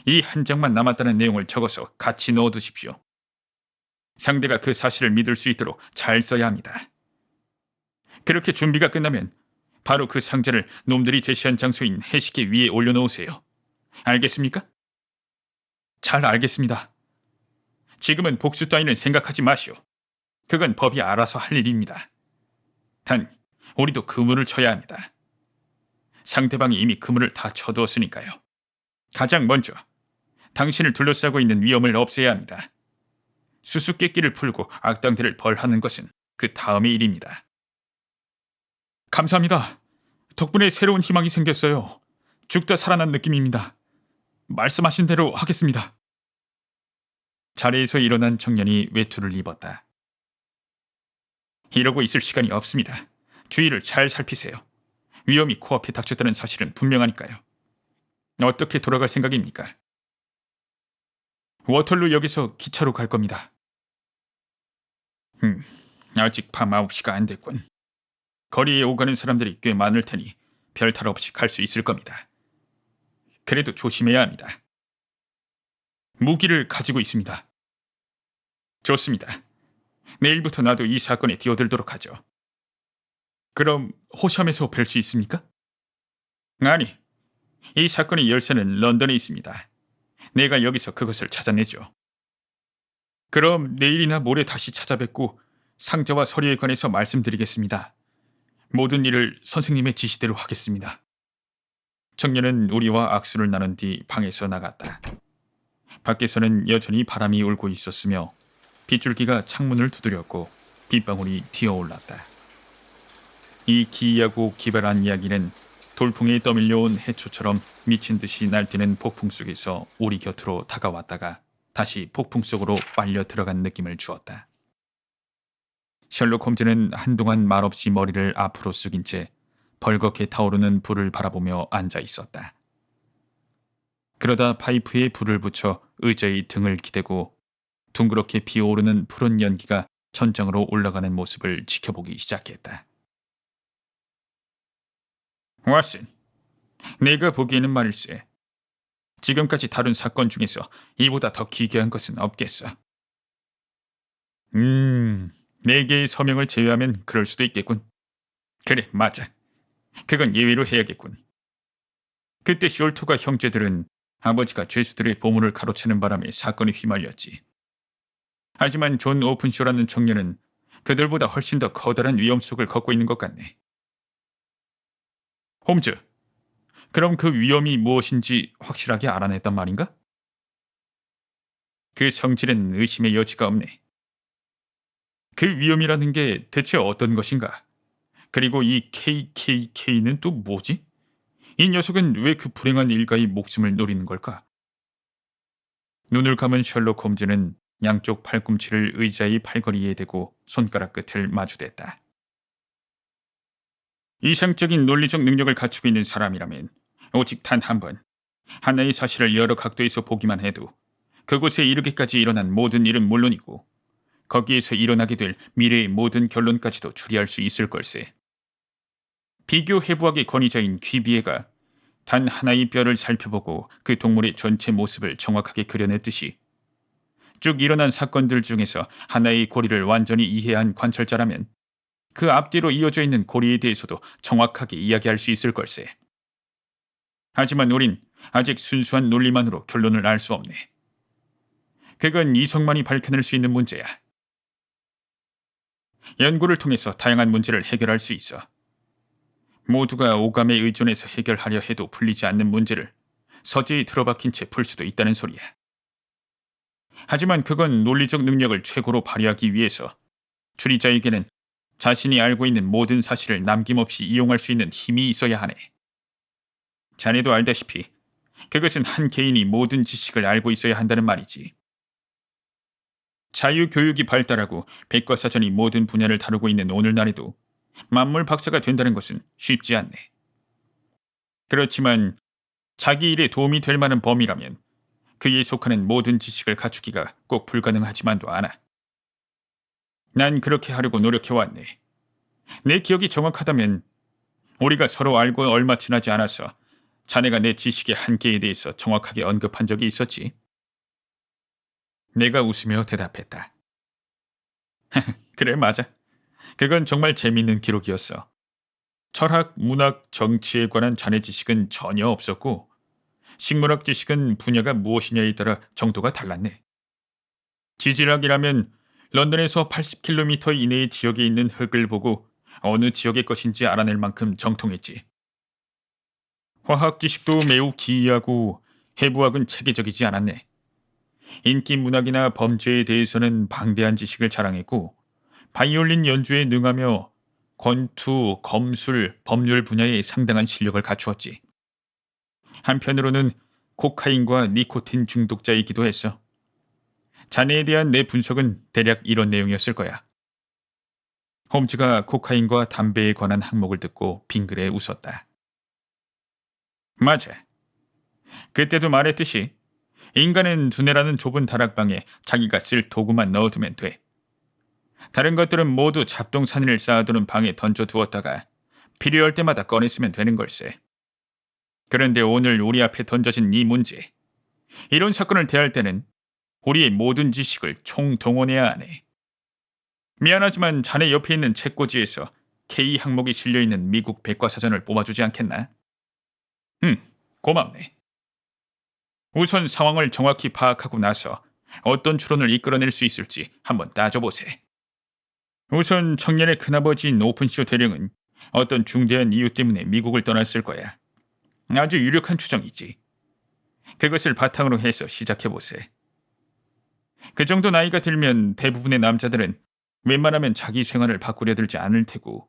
이 한 장만 남았다는 내용을 적어서 같이 넣어두십시오. 상대가 그 사실을 믿을 수 있도록 잘 써야 합니다. 그렇게 준비가 끝나면 바로 그 상자를 놈들이 제시한 장소인 해시계 위에 올려놓으세요. 알겠습니까? 잘 알겠습니다. 지금은 복수 따위는 생각하지 마시오. 그건 법이 알아서 할 일입니다. 단, 우리도 그물을 쳐야 합니다. 상대방이 이미 그물을 다 쳐두었으니까요. 가장 먼저 당신을 둘러싸고 있는 위험을 없애야 합니다. 수수께끼를 풀고 악당들을 벌하는 것은 그 다음의 일입니다. 감사합니다. 덕분에 새로운 희망이 생겼어요. 죽다 살아난 느낌입니다. 말씀하신 대로 하겠습니다. 자리에서 일어난 청년이 외투를 입었다. 이러고 있을 시간이 없습니다. 주위를 잘 살피세요. 위험이 코앞에 닥쳤다는 사실은 분명하니까요. 어떻게 돌아갈 생각입니까? 워털루역에서 기차로 갈 겁니다. 아직 밤 9시가 안 됐군. 거리에 오가는 사람들이 꽤 많을 테니 별 탈 없이 갈 수 있을 겁니다. 그래도 조심해야 합니다. 무기를 가지고 있습니다. 좋습니다. 내일부터 나도 이 사건에 뛰어들도록 하죠. 그럼 호샴에서 뵐 수 있습니까? 아니, 이 사건의 열쇠는 런던에 있습니다. 내가 여기서 그것을 찾아내죠. 그럼 내일이나 모레 다시 찾아뵙고 상자와 서류에 관해서 말씀드리겠습니다. 모든 일을 선생님의 지시대로 하겠습니다. 청년은 우리와 악수를 나눈 뒤 방에서 나갔다. 밖에서는 여전히 바람이 울고 있었으며 빗줄기가 창문을 두드렸고 빗방울이 튀어올랐다. 이 기이하고 기발한 이야기는 돌풍에 떠밀려온 해초처럼 미친 듯이 날뛰는 폭풍 속에서 우리 곁으로 다가왔다가 다시 폭풍 속으로 빨려 들어간 느낌을 주었다. 셜록 홈즈는 한동안 말없이 머리를 앞으로 숙인 채 벌겋게 타오르는 불을 바라보며 앉아 있었다. 그러다 파이프에 불을 붙여 의자의 등을 기대고 둥그렇게 피어오르는 푸른 연기가 천장으로 올라가는 모습을 지켜보기 시작했다. 왓슨, 내가 보기에는 말일세. 지금까지 다룬 사건 중에서 이보다 더 기괴한 것은 없겠어. 4개의 서명을 제외하면 그럴 수도 있겠군. 그래, 맞아. 그건 예외로 해야겠군. 그때 숄토가 형제들은 아버지가 죄수들의 보물을 가로채는 바람에 사건에 휘말렸지. 하지만 존 오픈쇼라는 청년은 그들보다 훨씬 더 커다란 위험 속을 걷고 있는 것 같네. 홈즈, 그럼 그 위험이 무엇인지 확실하게 알아냈단 말인가? 그 성질은 의심의 여지가 없네. 그 위험이라는 게 대체 어떤 것인가? 그리고 이 KKK는 또 뭐지? 이 녀석은 왜 그 불행한 일가의 목숨을 노리는 걸까? 눈을 감은 셜록 홈즈는 양쪽 팔꿈치를 의자의 팔걸이에 대고 손가락 끝을 마주댔다. 이상적인 논리적 능력을 갖추고 있는 사람이라면 오직 단 한 번, 하나의 사실을 여러 각도에서 보기만 해도 그곳에 이르기까지 일어난 모든 일은 물론이고 거기에서 일어나게 될 미래의 모든 결론까지도 추리할 수 있을 걸세. 비교 해부학의 권위자인 퀴비에가 단 하나의 뼈를 살펴보고 그 동물의 전체 모습을 정확하게 그려냈듯이 쭉 일어난 사건들 중에서 하나의 고리를 완전히 이해한 관찰자라면 그 앞뒤로 이어져 있는 고리에 대해서도 정확하게 이야기할 수 있을 걸세. 하지만 우린 아직 순수한 논리만으로 결론을 알 수 없네. 그건 이성만이 밝혀낼 수 있는 문제야. 연구를 통해서 다양한 문제를 해결할 수 있어. 모두가 오감에 의존해서 해결하려 해도 풀리지 않는 문제를 서재에 틀어박힌 채 풀 수도 있다는 소리야. 하지만 그건 논리적 능력을 최고로 발휘하기 위해서 추리자에게는 자신이 알고 있는 모든 사실을 남김없이 이용할 수 있는 힘이 있어야 하네. 자네도 알다시피 그것은 한 개인이 모든 지식을 알고 있어야 한다는 말이지. 자유교육이 발달하고 백과사전이 모든 분야를 다루고 있는 오늘날에도 만물 박사가 된다는 것은 쉽지 않네. 그렇지만 자기 일에 도움이 될 만한 범위라면 그에 속하는 모든 지식을 갖추기가 꼭 불가능하지만도 않아. 난 그렇게 하려고 노력해왔네. 내 기억이 정확하다면 우리가 서로 알고 얼마 지나지 않아서 자네가 내 지식의 한계에 대해서 정확하게 언급한 적이 있었지. 내가 웃으며 대답했다. 그래, 맞아. 그건 정말 재미있는 기록이었어. 철학, 문학, 정치에 관한 자네 지식은 전혀 없었고 식물학 지식은 분야가 무엇이냐에 따라 정도가 달랐네. 지질학이라면 런던에서 80km 이내의 지역에 있는 흙을 보고 어느 지역의 것인지 알아낼 만큼 정통했지. 화학 지식도 매우 기이하고 해부학은 체계적이지 않았네. 인기 문학이나 범죄에 대해서는 방대한 지식을 자랑했고 바이올린 연주에 능하며 권투, 검술, 법률 분야에 상당한 실력을 갖추었지. 한편으로는 코카인과 니코틴 중독자이기도 했어. 자네에 대한 내 분석은 대략 이런 내용이었을 거야. 홈즈가 코카인과 담배에 관한 항목을 듣고 빙그레 웃었다. 맞아. 그때도 말했듯이 인간은 두뇌라는 좁은 다락방에 자기가 쓸 도구만 넣어두면 돼. 다른 것들은 모두 잡동사니를 쌓아두는 방에 던져두었다가 필요할 때마다 꺼냈으면 되는 걸세. 그런데 오늘 우리 앞에 던져진 이 문제. 이런 사건을 대할 때는 우리의 모든 지식을 총동원해야 하네. 미안하지만 자네 옆에 있는 책꽂이에서 K 항목이 실려있는 미국 백과사전을 뽑아주지 않겠나? 고맙네. 우선 상황을 정확히 파악하고 나서 어떤 추론을 이끌어낼 수 있을지 한번 따져보세. 우선 청년의 큰아버지인 오픈쇼 대령은 어떤 중대한 이유 때문에 미국을 떠났을 거야. 아주 유력한 추정이지. 그것을 바탕으로 해서 시작해보세. 그 정도 나이가 들면 대부분의 남자들은 웬만하면 자기 생활을 바꾸려 들지 않을 테고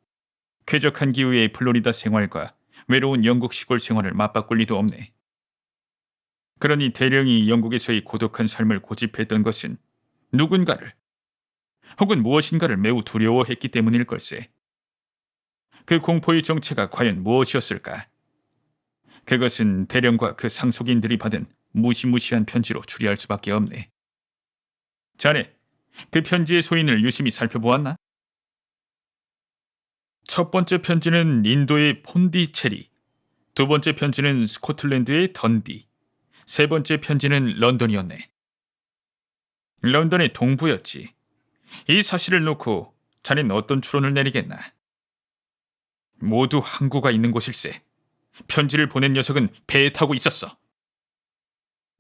쾌적한 기후의 플로리다 생활과 외로운 영국 시골 생활을 맞바꿀 리도 없네. 그러니 대령이 영국에서의 고독한 삶을 고집했던 것은 누군가를 혹은 무엇인가를 매우 두려워했기 때문일 걸세. 그 공포의 정체가 과연 무엇이었을까? 그것은 대령과 그 상속인들이 받은 무시무시한 편지로 추리할 수밖에 없네. 자네, 그 편지의 소인을 유심히 살펴보았나? 첫 번째 편지는 인도의 폰디체리, 두 번째 편지는 스코틀랜드의 던디, 세 번째 편지는 런던이었네. 런던의 동부였지. 이 사실을 놓고 자넨 어떤 추론을 내리겠나? 모두 항구가 있는 곳일세. 편지를 보낸 녀석은 배에 타고 있었어.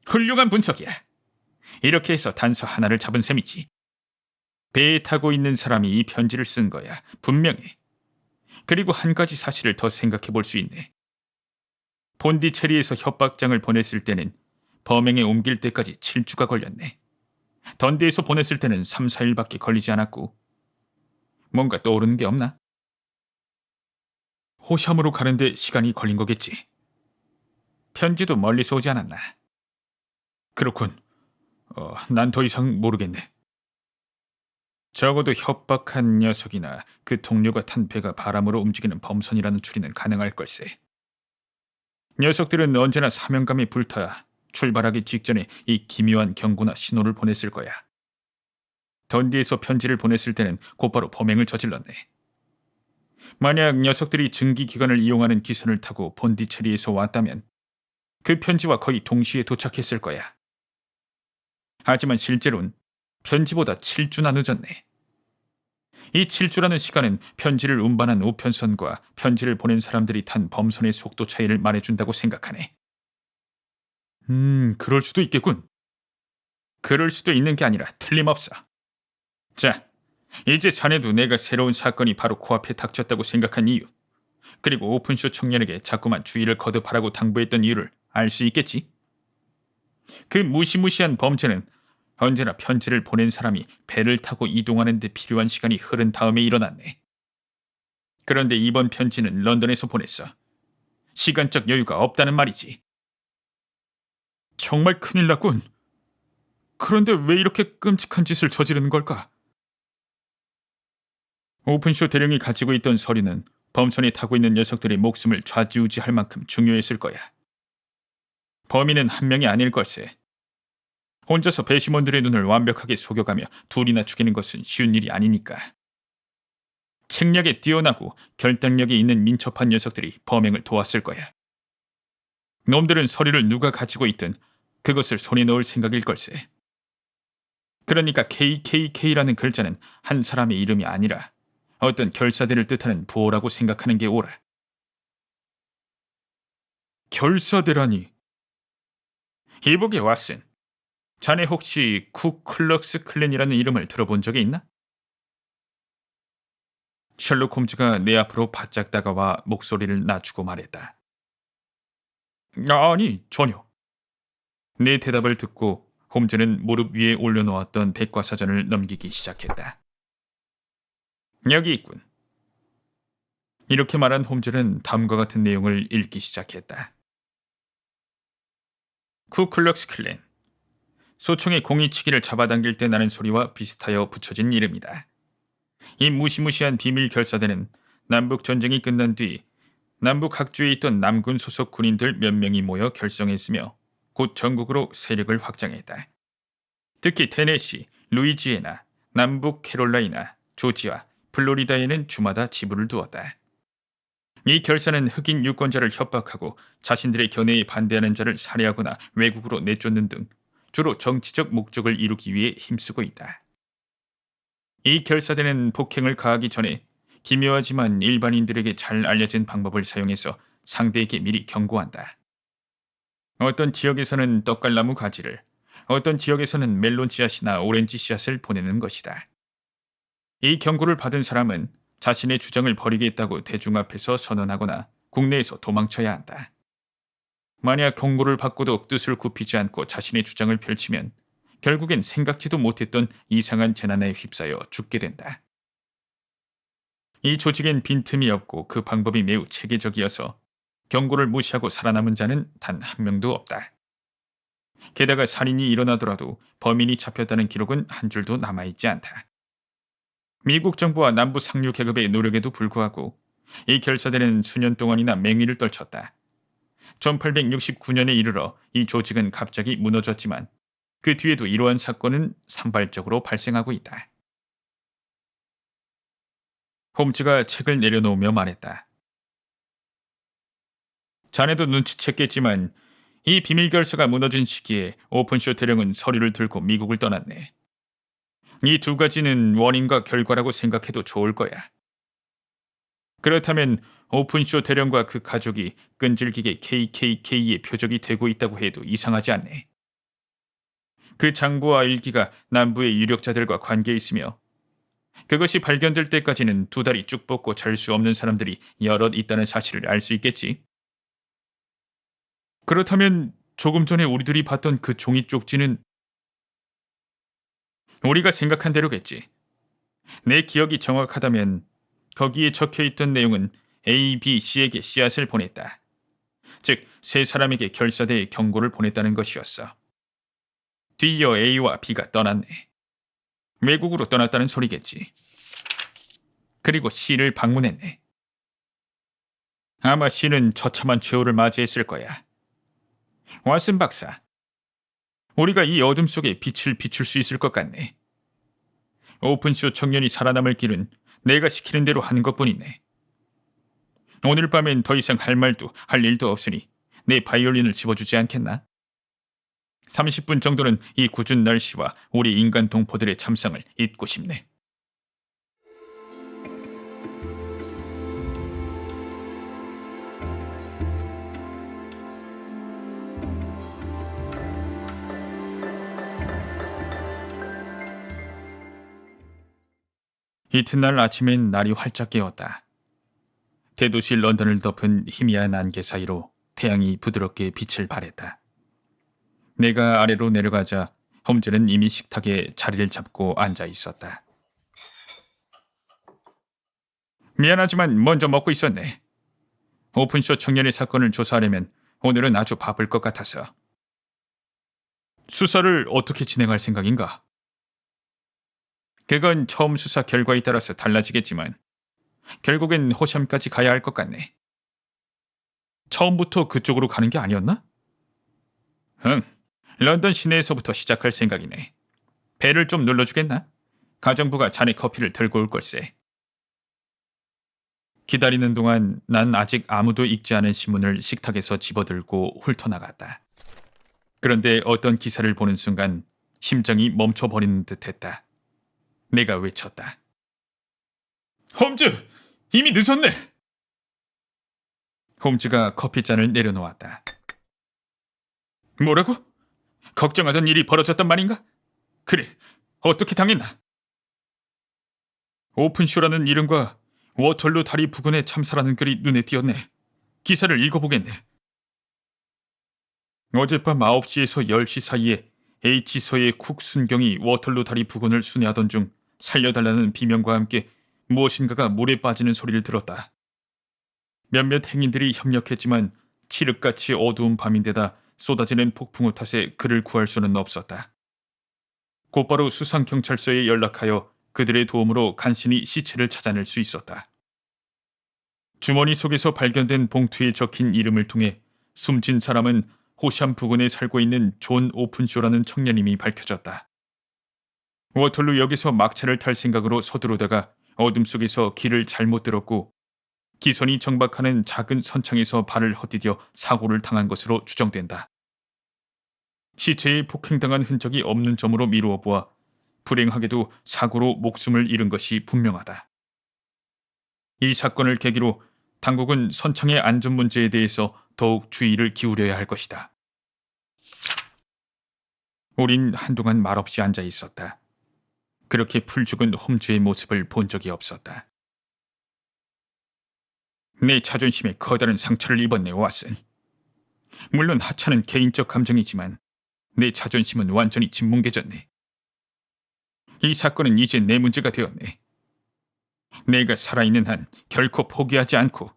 훌륭한 분석이야. 이렇게 해서 단서 하나를 잡은 셈이지. 배에 타고 있는 사람이 이 편지를 쓴 거야. 분명해. 그리고 한 가지 사실을 더 생각해 볼 수 있네. 폰디체리에서 협박장을 보냈을 때는 범행에 옮길 때까지 7주가 걸렸네. 던디에서 보냈을 때는 3, 4일밖에 걸리지 않았고. 뭔가 떠오르는 게 없나? 호샴으로 가는데 시간이 걸린 거겠지. 편지도 멀리서 오지 않았나? 그렇군. 난 더 이상 모르겠네. 적어도 협박한 녀석이나 그 동료가 탄 배가 바람으로 움직이는 범선이라는 추리는 가능할 걸세. 녀석들은 언제나 사명감에 불타야 출발하기 직전에 이 기묘한 경고나 신호를 보냈을 거야. 던디에서 편지를 보냈을 때는 곧바로 범행을 저질렀네. 만약 녀석들이 증기기관을 이용하는 기선을 타고 본디체리에서 왔다면 그 편지와 거의 동시에 도착했을 거야. 하지만 실제로는 편지보다 7주나 늦었네. 이 7주라는 시간은 편지를 운반한 우편선과 편지를 보낸 사람들이 탄 범선의 속도 차이를 말해준다고 생각하네. 그럴 수도 있겠군. 그럴 수도 있는 게 아니라 틀림없어. 자, 이제 자네도 내가 새로운 사건이 바로 코앞에 닥쳤다고 생각한 이유, 그리고 오픈쇼 청년에게 자꾸만 주의를 거듭하라고 당부했던 이유를 알 수 있겠지? 그 무시무시한 범죄는 언제나 편지를 보낸 사람이 배를 타고 이동하는 데 필요한 시간이 흐른 다음에 일어났네. 그런데 이번 편지는 런던에서 보냈어. 시간적 여유가 없다는 말이지. 정말 큰일 났군. 그런데 왜 이렇게 끔찍한 짓을 저지르는 걸까? 오픈쇼 대령이 가지고 있던 서류는 범선에 타고 있는 녀석들의 목숨을 좌지우지할 만큼 중요했을 거야. 범인은 한 명이 아닐 걸세. 혼자서 배심원들의 눈을 완벽하게 속여가며 둘이나 죽이는 것은 쉬운 일이 아니니까. 책략에 뛰어나고 결단력이 있는 민첩한 녀석들이 범행을 도왔을 거야. 놈들은 서류를 누가 가지고 있든 그것을 손에 넣을 생각일 걸세. 그러니까 KKK라는 글자는 한 사람의 이름이 아니라 어떤 결사대를 뜻하는 부호라고 생각하는 게 옳아. 결사대라니. 이보게 왓슨. 자네 혹시 쿠클럭스 클랜이라는 이름을 들어본 적이 있나? 셜록 홈즈가 내 앞으로 바짝 다가와 목소리를 낮추고 말했다. 아니, 전혀. 내 대답을 듣고 홈즈는 무릎 위에 올려놓았던 백과사전을 넘기기 시작했다. 여기 있군. 이렇게 말한 홈즈는 다음과 같은 내용을 읽기 시작했다. 쿠클럭스 클랜. 소총의 공이치기를 잡아당길 때 나는 소리와 비슷하여 붙여진 이름이다. 이 무시무시한 비밀 결사대는 남북 전쟁이 끝난 뒤 남북 각주에 있던 남군 소속 군인들 몇 명이 모여 결성했으며 곧 전국으로 세력을 확장했다. 특히 테네시, 루이지애나, 남북 캐롤라이나, 조지아, 플로리다에는 주마다 지부를 두었다. 이 결사는 흑인 유권자를 협박하고 자신들의 견해에 반대하는 자를 살해하거나 외국으로 내쫓는 등 주로 정치적 목적을 이루기 위해 힘쓰고 있다. 이 결사대는 폭행을 가하기 전에 기묘하지만 일반인들에게 잘 알려진 방법을 사용해서 상대에게 미리 경고한다. 어떤 지역에서는 떡갈나무 가지를, 어떤 지역에서는 멜론 씨앗이나 오렌지 씨앗을 보내는 것이다. 이 경고를 받은 사람은 자신의 주장을 벌이겠다고 대중 앞에서 선언하거나 국내에서 도망쳐야 한다. 만약 경고를 받고도 뜻을 굽히지 않고 자신의 주장을 펼치면 결국엔 생각지도 못했던 이상한 재난에 휩싸여 죽게 된다. 이 조직엔 빈틈이 없고 그 방법이 매우 체계적이어서 경고를 무시하고 살아남은 자는 단 한 명도 없다. 게다가 살인이 일어나더라도 범인이 잡혔다는 기록은 한 줄도 남아있지 않다. 미국 정부와 남부 상류 계급의 노력에도 불구하고 이 결사대는 수년 동안이나 맹위를 떨쳤다. 1869년에 이르러 이 조직은 갑자기 무너졌지만 그 뒤에도 이러한 사건은 산발적으로 발생하고 있다. 홈즈가 책을 내려놓으며 말했다. 자네도 눈치챘겠지만 이 비밀 결사가 무너진 시기에 오픈쇼 대령은 서류를 들고 미국을 떠났네. 이 두 가지는 원인과 결과라고 생각해도 좋을 거야. 그렇다면 오픈쇼 대령과 그 가족이 끈질기게 KKK의 표적이 되고 있다고 해도 이상하지 않네. 그 장부와 일기가 남부의 유력자들과 관계에 있으며 그것이 발견될 때까지는 두 다리 쭉 뻗고 잘 수 없는 사람들이 여럿 있다는 사실을 알 수 있겠지. 그렇다면 조금 전에 우리들이 봤던 그 종이 쪽지는 우리가 생각한 대로겠지. 내 기억이 정확하다면 거기에 적혀있던 내용은 A, B, C에게 씨앗을 보냈다. 즉, 세 사람에게 결사대에 경고를 보냈다는 것이었어. 뒤이어 A와 B가 떠났네. 외국으로 떠났다는 소리겠지. 그리고 C를 방문했네. 아마 C는 처참한 최후를 맞이했을 거야. 왓슨 박사, 우리가 이 어둠 속에 빛을 비출 수 있을 것 같네. 오픈쇼 청년이 살아남을 길은 내가 시키는 대로 하는 것뿐이네. 오늘 밤엔 더 이상 할 말도 할 일도 없으니 내 바이올린을 집어주지 않겠나? 30분 정도는 이 궂은 날씨와 우리 인간 동포들의 참상을 잊고 싶네. 이튿날 아침엔 날이 활짝 깨었다. 대도시 런던을 덮은 희미한 안개 사이로 태양이 부드럽게 빛을 발했다. 내가 아래로 내려가자 홈즈는 이미 식탁에 자리를 잡고 앉아 있었다. 미안하지만 먼저 먹고 있었네. 오픈쇼 청년의 사건을 조사하려면 오늘은 아주 바쁠 것 같아서. 수사를 어떻게 진행할 생각인가? 그건 처음 수사 결과에 따라서 달라지겠지만 결국엔 호샴까지 가야 할 것 같네. 처음부터 그쪽으로 가는 게 아니었나? 응, 런던 시내에서부터 시작할 생각이네. 배를 좀 눌러주겠나? 가정부가 자네 커피를 들고 올 걸세. 기다리는 동안 난 아직 아무도 읽지 않은 신문을 식탁에서 집어들고 훑어나갔다. 그런데 어떤 기사를 보는 순간 심장이 멈춰버리는 듯했다. 내가 외쳤다. 홈즈! 이미 늦었네! 홈즈가 커피잔을 내려놓았다. 뭐라고? 걱정하던 일이 벌어졌단 말인가? 그래, 어떻게 당했나? 오픈쇼라는 이름과 워털루 다리 부근에 참사라는 글이 눈에 띄었네. 기사를 읽어보겠네. 어젯밤 9시에서 10시 사이에 H서의 쿡 순경이 워털루 다리 부근을 순회하던 중 살려달라는 비명과 함께 무엇인가가 물에 빠지는 소리를 들었다. 몇몇 행인들이 협력했지만 칠흑같이 어두운 밤인데다 쏟아지는 폭풍우 탓에 그를 구할 수는 없었다. 곧바로 수상경찰서에 연락하여 그들의 도움으로 간신히 시체를 찾아낼 수 있었다. 주머니 속에서 발견된 봉투에 적힌 이름을 통해 숨진 사람은 호샴 부근에 살고 있는 존 오픈쇼라는 청년임이 밝혀졌다. 워털루역에서 막차를 탈 생각으로 서두르다가 어둠 속에서 길을 잘못 들었고 기선이 정박하는 작은 선창에서 발을 헛디뎌 사고를 당한 것으로 추정된다. 시체에 폭행당한 흔적이 없는 점으로 미루어 보아 불행하게도 사고로 목숨을 잃은 것이 분명하다. 이 사건을 계기로 당국은 선창의 안전 문제에 대해서 더욱 주의를 기울여야 할 것이다. 우린 한동안 말없이 앉아 있었다. 그렇게 풀죽은 홈즈의 모습을 본 적이 없었다. 내 자존심에 커다란 상처를 입었네, 왓슨. 물론 하찮은 개인적 감정이지만 내 자존심은 완전히 짓뭉개졌네. 이 사건은 이제 내 문제가 되었네. 내가 살아있는 한 결코 포기하지 않고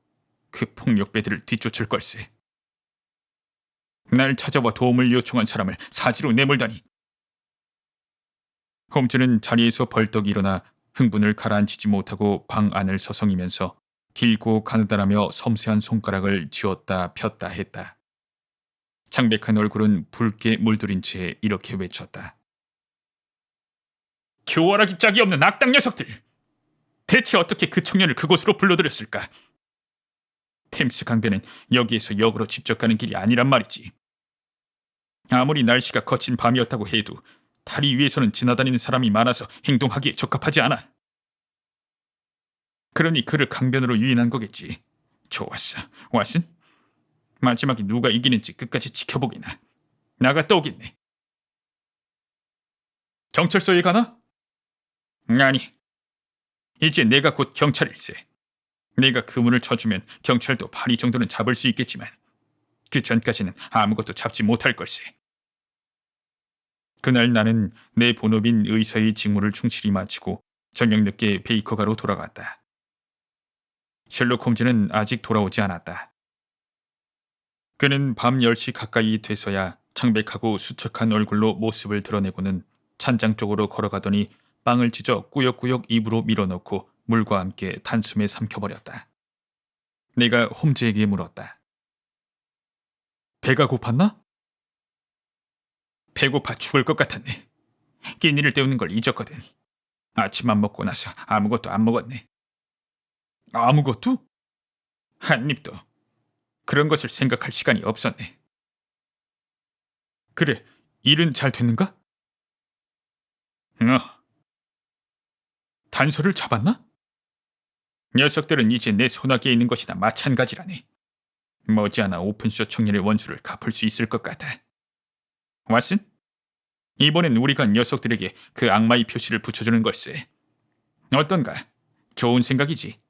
그 폭력배들을 뒤쫓을 걸세. 날 찾아와 도움을 요청한 사람을 사지로 내몰다니. 홈즈는 자리에서 벌떡 일어나 흥분을 가라앉히지 못하고 방 안을 서성이면서 길고 가느다라며 섬세한 손가락을 쥐었다 폈다 했다. 창백한 얼굴은 붉게 물들인 채 이렇게 외쳤다. 교활하기 짝이 없는 악당 녀석들! 대체 어떻게 그 청년을 그곳으로 불러들였을까? 템스 강변은 여기에서 역으로 직접 가는 길이 아니란 말이지. 아무리 날씨가 거친 밤이었다고 해도 다리 위에서는 지나다니는 사람이 많아서 행동하기에 적합하지 않아. 그러니 그를 강변으로 유인한 거겠지. 좋았어, 왓슨. 마지막에 누가 이기는지 끝까지 지켜보기나. 나갔다 오겠네. 경찰서에 가나? 아니, 이제 내가 곧 경찰일세. 내가 그 문을 쳐주면 경찰도 파리 정도는 잡을 수 있겠지만 그 전까지는 아무것도 잡지 못할 걸세. 그날 나는 내 본업인 의사의 직무를 충실히 마치고 저녁 늦게 베이커가로 돌아갔다. 셜록 홈즈는 아직 돌아오지 않았다. 그는 밤 10시 가까이 돼서야 창백하고 수척한 얼굴로 모습을 드러내고는 찬장 쪽으로 걸어가더니 빵을 찢어 꾸역꾸역 입으로 밀어넣고 물과 함께 단숨에 삼켜버렸다. 내가 홈즈에게 물었다. 배가 고팠나? 배고파 죽을 것 같았네. 끼니를 때우는 걸 잊었거든. 아침만 먹고 나서 아무것도 안 먹었네. 아무것도? 한 입도. 그런 것을 생각할 시간이 없었네. 그래, 일은 잘 됐는가? 단서를 잡았나? 녀석들은 이제 내 손아귀에 있는 것이나 마찬가지라네. 머지않아 오픈쇼 청년의 원수를 갚을 수 있을 것 같아. 왓슨? 이번엔 우리가 녀석들에게 그 악마의 표시를 붙여주는 걸세. 어떤가? 좋은 생각이지.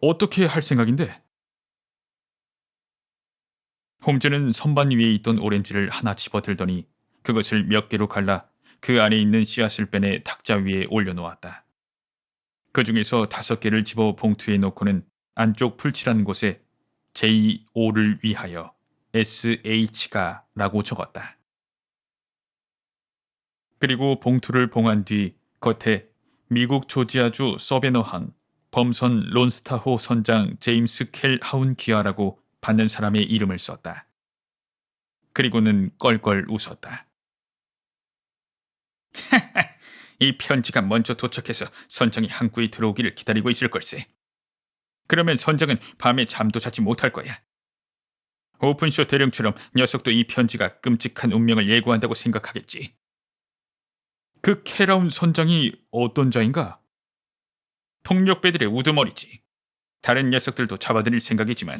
어떻게 할 생각인데? 홈즈는 선반 위에 있던 오렌지를 하나 집어들더니 그것을 몇 개로 갈라 그 안에 있는 씨앗을 빼내 탁자 위에 올려놓았다. 그 중에서 5개를 집어 봉투에 넣고는 안쪽 풀칠한 곳에 J.O.를 위하여 S.H가 라고 적었다. 그리고 봉투를 봉한 뒤 겉에 미국 조지아주 서베너항 범선 론스타호 선장 제임스 켈 하운 기아라고 받는 사람의 이름을 썼다. 그리고는 껄껄 웃었다. 이 편지가 먼저 도착해서 선장이 항구에 들어오기를 기다리고 있을 걸세. 그러면 선장은 밤에 잠도 자지 못할 거야. 오픈쇼 대령처럼 녀석도 이 편지가 끔찍한 운명을 예고한다고 생각하겠지. 그 캐라운 선장이 어떤 자인가? 폭력배들의 우두머리지. 다른 녀석들도 잡아들일 생각이지만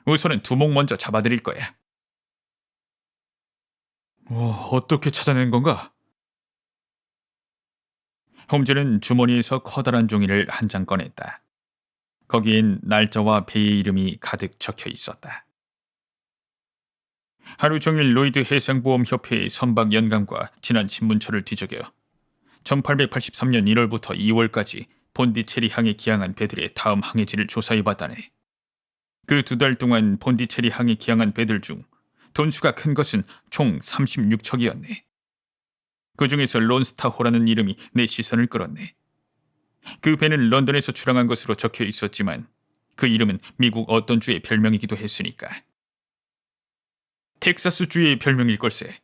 우선은 두목 먼저 잡아들일 거야. 어떻게 찾아낸 건가? 홈즈는 주머니에서 커다란 종이를 한 장 꺼냈다. 거기엔 날짜와 배의 이름이 가득 적혀 있었다. 하루 종일 로이드 해상보험협회의 선박 연감과 지난 신문처를 뒤적여 1883년 1월부터 2월까지 본디체리 항에 기항한 배들의 다음 항해지를 조사해봤다네. 그 2달 동안 본디체리 항에 기항한 배들 중 돈수가 큰 것은 총 36척이었네. 그 중에서 론스타호라는 이름이 내 시선을 끌었네. 그 배는 런던에서 출항한 것으로 적혀 있었지만 그 이름은 미국 어떤 주의 별명이기도 했으니까. 텍사스 주의 별명일 걸세.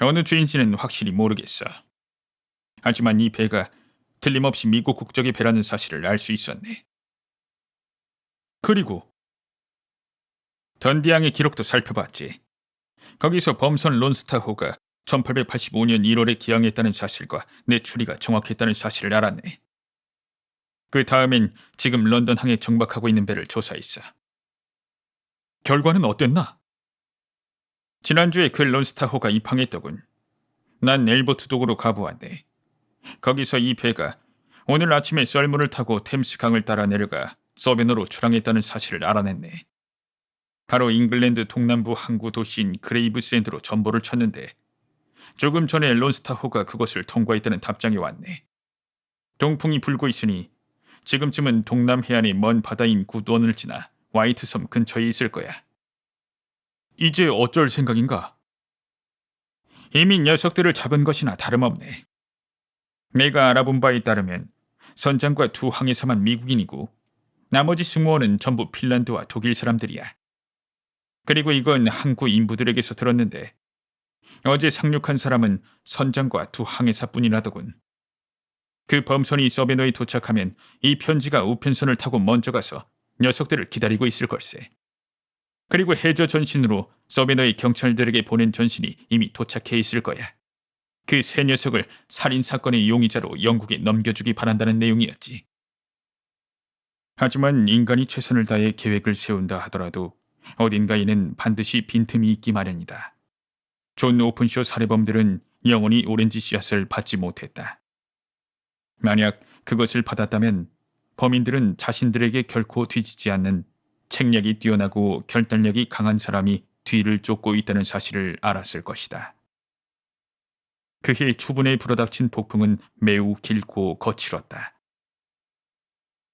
어느 주인지는 확실히 모르겠어. 하지만 이 배가 틀림없이 미국 국적의 배라는 사실을 알 수 있었네. 그리고 던디항의 기록도 살펴봤지. 거기서 범선 론스타호가 1885년 1월에 기항했다는 사실과 내 추리가 정확했다는 사실을 알았네. 그 다음엔 지금 런던항에 정박하고 있는 배를 조사했어. 결과는 어땠나? 지난주에 그 론스타호가 입항했더군. 난 엘버트 독으로 가보았네. 거기서 이 배가 오늘 아침에 썰물을 타고 템스강을 따라 내려가 서베너로 출항했다는 사실을 알아냈네. 바로 잉글랜드 동남부 항구 도시인 그레이브샌드로 전보를 쳤는데 조금 전에 론스타호가 그곳을 통과했다는 답장이 왔네. 동풍이 불고 있으니 지금쯤은 동남 해안의 먼 바다인 굿원을 지나 화이트섬 근처에 있을 거야. 이제 어쩔 생각인가? 이미 녀석들을 잡은 것이나 다름없네. 내가 알아본 바에 따르면 선장과 2 항해사만 미국인이고 나머지 승무원은 전부 핀란드와 독일 사람들이야. 그리고 이건 항구 인부들에게서 들었는데 어제 상륙한 사람은 선장과 2 항해사뿐이라더군. 그 범선이 서베너에 도착하면 이 편지가 우편선을 타고 먼저 가서 녀석들을 기다리고 있을 걸세. 그리고 해저 전신으로 서베너의 경찰들에게 보낸 전신이 이미 도착해 있을 거야. 그 3 녀석을 살인사건의 용의자로 영국에 넘겨주기 바란다는 내용이었지. 하지만 인간이 최선을 다해 계획을 세운다 하더라도 어딘가에는 반드시 빈틈이 있기 마련이다. 존 오픈쇼 살해범들은 영원히 오렌지 씨앗을 받지 못했다. 만약 그것을 받았다면 범인들은 자신들에게 결코 뒤지지 않는 책략이 뛰어나고 결단력이 강한 사람이 뒤를 쫓고 있다는 사실을 알았을 것이다. 그해 추분에 불어닥친 폭풍은 매우 길고 거칠었다.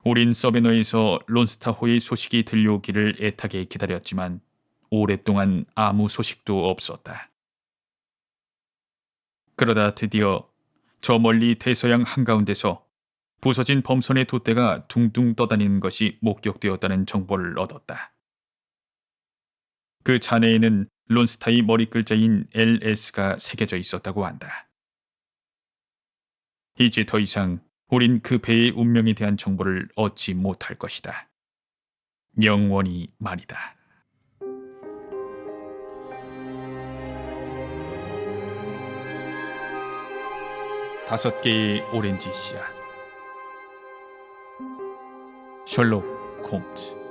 우린 서베너에서 론스타호의 소식이 들려오기를 애타게 기다렸지만 오랫동안 아무 소식도 없었다. 그러다 드디어 저 멀리 대서양 한가운데서 부서진 범선의 돛대가 둥둥 떠다니는 것이 목격되었다는 정보를 얻었다. 그 잔해에는 론스타의 머리 글자인 LS가 새겨져 있었다고 한다. 이제 더 이상 우린 그 배의 운명에 대한 정보를 얻지 못할 것이다. 영원히 말이다. 다섯 개의 오렌지 씨앗. 셜록 홈즈.